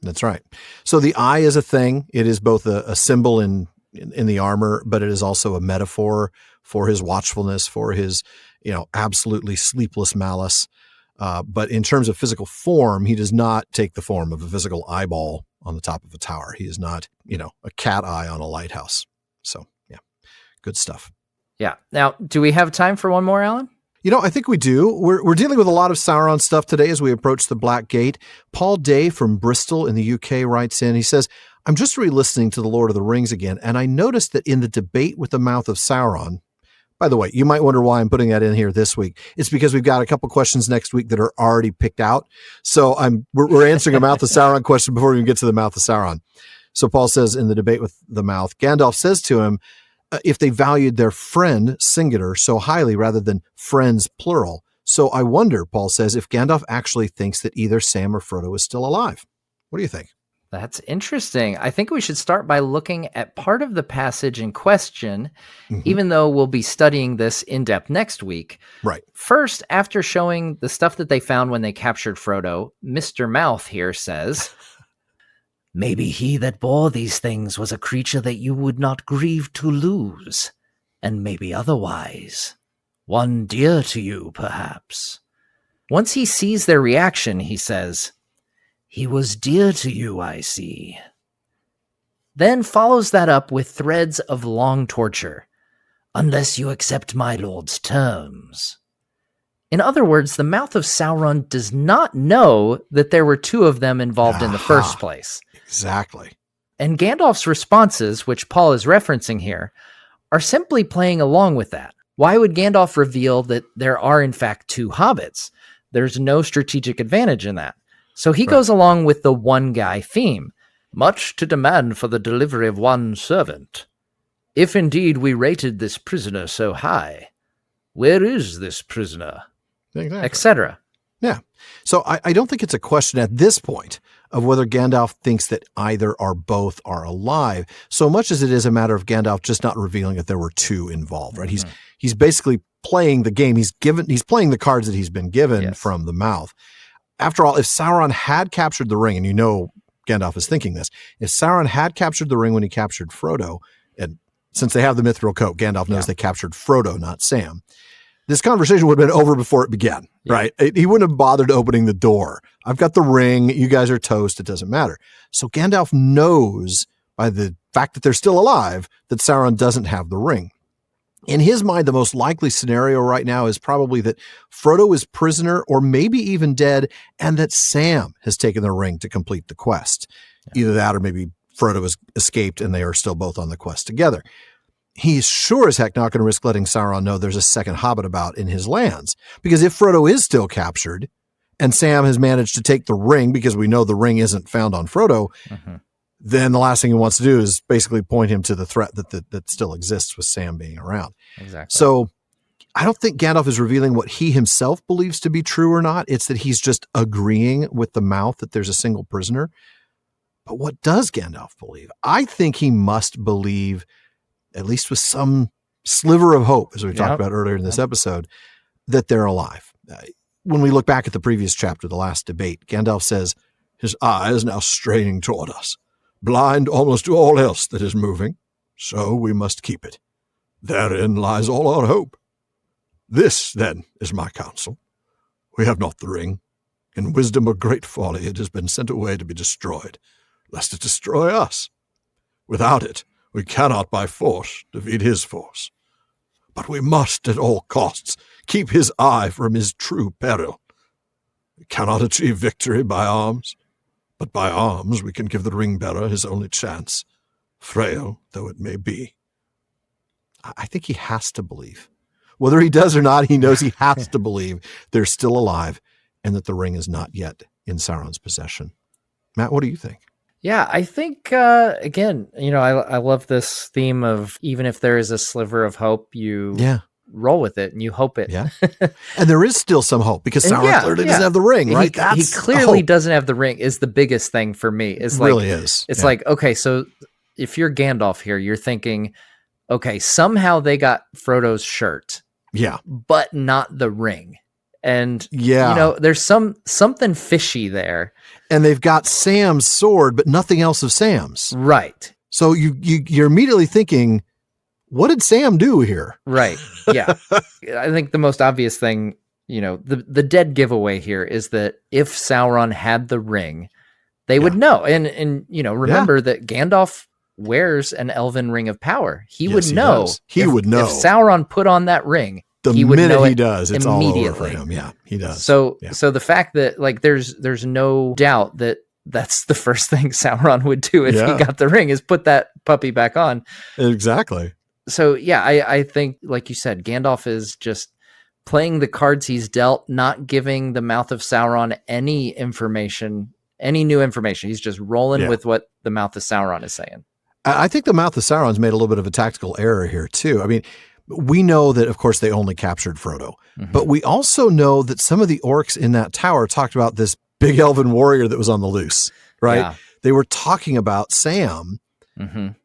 That's right. So the eye is a thing. It is both a symbol in the armor, but it is also a metaphor for his watchfulness, for his, absolutely sleepless malice. But in terms of physical form, he does not take the form of a physical eyeball on the top of a tower. He is not, a cat eye on a lighthouse. So yeah, good stuff. Yeah. Now, do we have time for one more, Alan? I think we do. We're dealing with a lot of Sauron stuff today as we approach the Black Gate. Paul Day from Bristol in the UK writes in. He says, I'm just re-listening to The Lord of the Rings again, and I noticed that in the debate with the mouth of Sauron, by the way, you might wonder why I'm putting that in here this week. It's because we've got a couple questions next week that are already picked out. So we're answering a mouth of Sauron question before we even get to the mouth of Sauron. So Paul says in the debate with the mouth, Gandalf says to him, if they valued their friend, singular, so highly rather than friends, plural. So I wonder, Paul says, if Gandalf actually thinks that either Sam or Frodo is still alive. What do you think? That's interesting. I think we should start by looking at part of the passage in question, even though we'll be studying this in depth next week. Right. First, after showing the stuff that they found when they captured Frodo, Mr. Mouth here says, maybe he that bore these things was a creature that you would not grieve to lose, and maybe otherwise. One dear to you, perhaps. Once he sees their reaction, he says, he was dear to you, I see. Then follows that up with threads of long torture, unless you accept my lord's terms. In other words, the mouth of Sauron does not know that there were two of them involved in the first place. Exactly. And Gandalf's responses, which Paul is referencing here, are simply playing along with that. Why would Gandalf reveal that there are in fact two hobbits? There's no strategic advantage in that. So he goes along with the one guy theme. Much to demand for the delivery of one servant. If indeed we rated this prisoner so high, where is this prisoner? Exactly. Etc. Yeah. So I don't think it's a question at this point of whether Gandalf thinks that either or both are alive, so much as it is a matter of Gandalf just not revealing that there were two involved, right? He's basically playing the game. He's playing the cards that he's been given from the mouth. After all, if Sauron had captured the ring, and Gandalf is thinking this, if Sauron had captured the ring when he captured Frodo, and since they have the mithril coat, Gandalf knows they captured Frodo, not Sam, this conversation would have been over before it began, right? He wouldn't have bothered opening the door. I've got the ring. You guys are toast. It doesn't matter. So Gandalf knows by the fact that they're still alive that Sauron doesn't have the ring. In his mind, the most likely scenario right now is probably that Frodo is prisoner or maybe even dead, and that Sam has taken the ring to complete the quest. Either that or maybe Frodo has escaped and they are still both on the quest together. He's sure as heck not going to risk letting Sauron know there's a second hobbit about in his lands, because if Frodo is still captured and Sam has managed to take the ring, because we know the ring isn't found on Frodo, then the last thing he wants to do is basically point him to the threat that still exists with Sam being around. Exactly. So I don't think Gandalf is revealing what he himself believes to be true or not. It's that he's just agreeing with the mouth that there's a single prisoner. But what does Gandalf believe? I think he must believe, at least with some sliver of hope, as we talked about earlier in this episode, that they're alive. when we look back at the previous chapter, the last debate, Gandalf says, his eye is now straining toward us, blind almost to all else that is moving, so we must keep it. Therein lies all our hope. This, then, is my counsel. We have not the ring. In wisdom or great folly it has been sent away to be destroyed, lest it destroy us. Without it, we cannot by force defeat his force. But we must at all costs keep his eye from his true peril. We cannot achieve victory by arms, but by arms we can give the ring-bearer his only chance, frail though it may be. I think he has to believe. Whether he does or not, he knows he has to believe they're still alive and that the ring is not yet in Sauron's possession. Matt, what do you think? Yeah, I think, again, I love this theme of even if there is a sliver of hope, you roll with it and you hope it. Yeah. And there is still some hope because Sauron clearly doesn't have the ring, right? He clearly doesn't have the ring is the biggest thing for me. It's like, really is. It's like, okay, so if you're Gandalf here, you're thinking, okay, somehow they got Frodo's shirt. Yeah. But not the ring. And, there's something fishy there. And they've got Sam's sword, but nothing else of Sam's. Right. So you're immediately thinking, what did Sam do here? Right. Yeah. I think the most obvious thing, the dead giveaway here is that if Sauron had the ring, they would know. And remember that Gandalf wears an elven ring of power. He would know. He would know. If Sauron put on that ring, the would minute know he does, it's all over immediately. for him. Yeah, he does. So the fact that there's no doubt that that's the first thing Sauron would do if he got the ring is put that puppy back on. Exactly. So I think, like you said, Gandalf is just playing the cards he's dealt, not giving the mouth of Sauron any new information. He's just rolling with what the mouth of Sauron is saying. I think the mouth of Sauron's made a little bit of a tactical error here too. I mean, we know that, of course, they only captured Frodo, but we also know that some of the orcs in that tower talked about this big elven warrior that was on the loose, right? Yeah. They were talking about Sam, and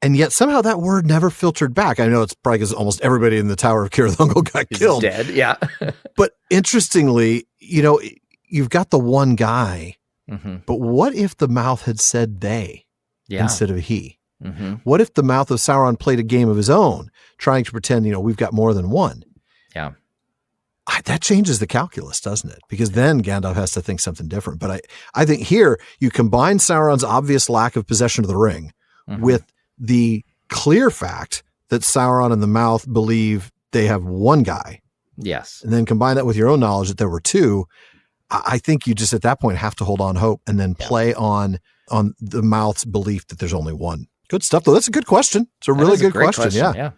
yet somehow that word never filtered back. I know it's probably because almost everybody in the Tower of Cirith got killed. Dead, yeah. But interestingly, you've got the one guy, but what if the mouth had said they instead of he? What if the mouth of Sauron played a game of his own, trying to pretend, we've got more than one? Yeah. That changes the calculus, doesn't it? Because then Gandalf has to think something different. But I think here you combine Sauron's obvious lack of possession of the ring with the clear fact that Sauron and the mouth believe they have one guy. Yes. And then combine that with your own knowledge that there were two. I think you just at that point have to hold on hope and then play on the mouth's belief that there's only one. Good stuff, though. That's a good question. It's a really good question. Yeah.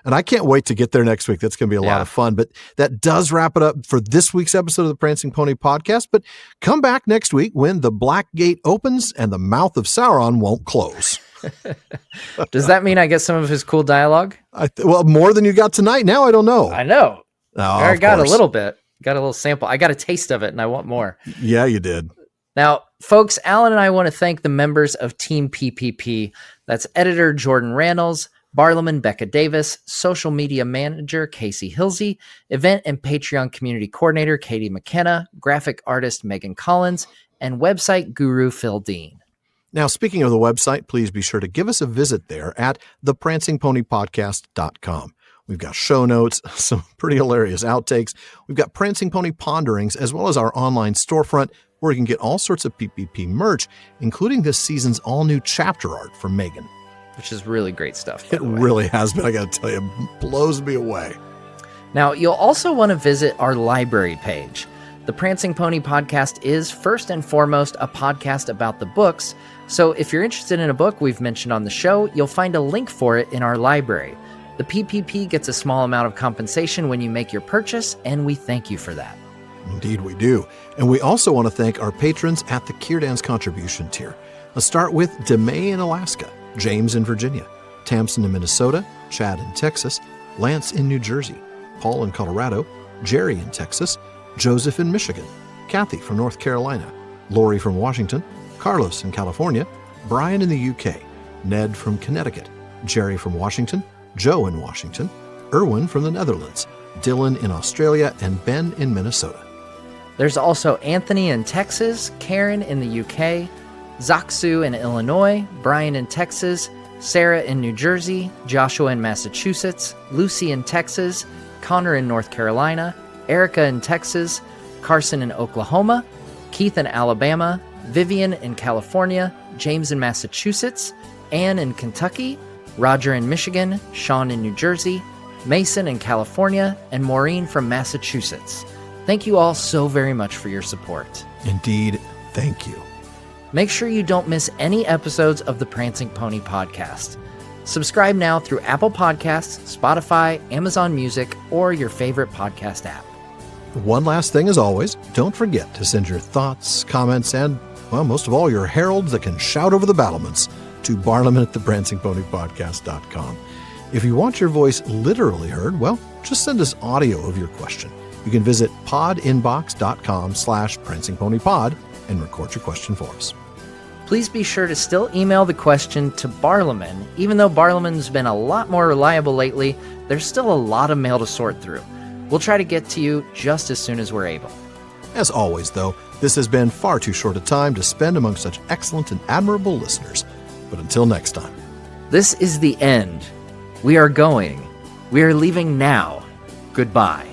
And I can't wait to get there next week. That's going to be a lot of fun. But that does wrap it up for this week's episode of the Prancing Pony Podcast. But come back next week when the Black Gate opens and the mouth of Sauron won't close. Does that mean I get some of his cool dialogue? Well, more than you got tonight. Now I don't know. I know. I got course. A little bit. Got a little sample. I got a taste of it and I want more. Yeah, you did. Now, folks, Alan and I want to thank the members of Team PPP. That's editor Jordan Randalls, Barlaman Becca Davis, social media manager Casey Hilsey, event and Patreon community coordinator Katie McKenna, graphic artist Megan Collins, and website guru Phil Dean. Now, speaking of the website, please be sure to give us a visit there at theprancingponypodcast.com. We've got show notes, some pretty hilarious outtakes. We've got Prancing Pony Ponderings, as well as our online storefront, where you can get all sorts of PPP merch, including this season's all-new chapter art from Megan. Which is really great stuff. It really has been, I got to tell you, blows me away. Now, you'll also want to visit our library page. The Prancing Pony Podcast is, first and foremost, a podcast about the books, so if you're interested in a book we've mentioned on the show, you'll find a link for it in our library. The PPP gets a small amount of compensation when you make your purchase, and we thank you for that. Indeed we do. And we also want to thank our patrons at the Kierdan's contribution tier. Let's start with DeMay in Alaska, James in Virginia, Tamsin in Minnesota, Chad in Texas, Lance in New Jersey, Paul in Colorado, Jerry in Texas, Joseph in Michigan, Kathy from North Carolina, Lori from Washington, Carlos in California, Brian in the UK, Ned from Connecticut, Jerry from Washington, Joe in Washington, Erwin from the Netherlands, Dylan in Australia, and Ben in Minnesota. There's also Anthony in Texas, Karen in the UK, Zaksu in Illinois, Brian in Texas, Sarah in New Jersey, Joshua in Massachusetts, Lucy in Texas, Connor in North Carolina, Erica in Texas, Carson in Oklahoma, Keith in Alabama, Vivian in California, James in Massachusetts, Anne in Kentucky, Roger in Michigan, Sean in New Jersey, Mason in California, and Maureen from Massachusetts. Thank you all so very much for your support. Indeed, thank you. Make sure you don't miss any episodes of the Prancing Pony podcast. Subscribe now through Apple Podcasts, Spotify, Amazon Music, or your favorite podcast app. One last thing as always, don't forget to send your thoughts, comments, and, well, most of all, your heralds that can shout over the battlements to barliman@theprancingponypodcast.com. If you want your voice literally heard, well, just send us audio of your question. You can visit podinbox.com/prancingponypod and record your question for us. Please be sure to still email the question to Barliman. Even though Barliman's been a lot more reliable lately, there's still a lot of mail to sort through. We'll try to get to you just as soon as we're able. As always, though, this has been far too short a time to spend among such excellent and admirable listeners. But until next time. This is the end. We are going. We are leaving now. Goodbye.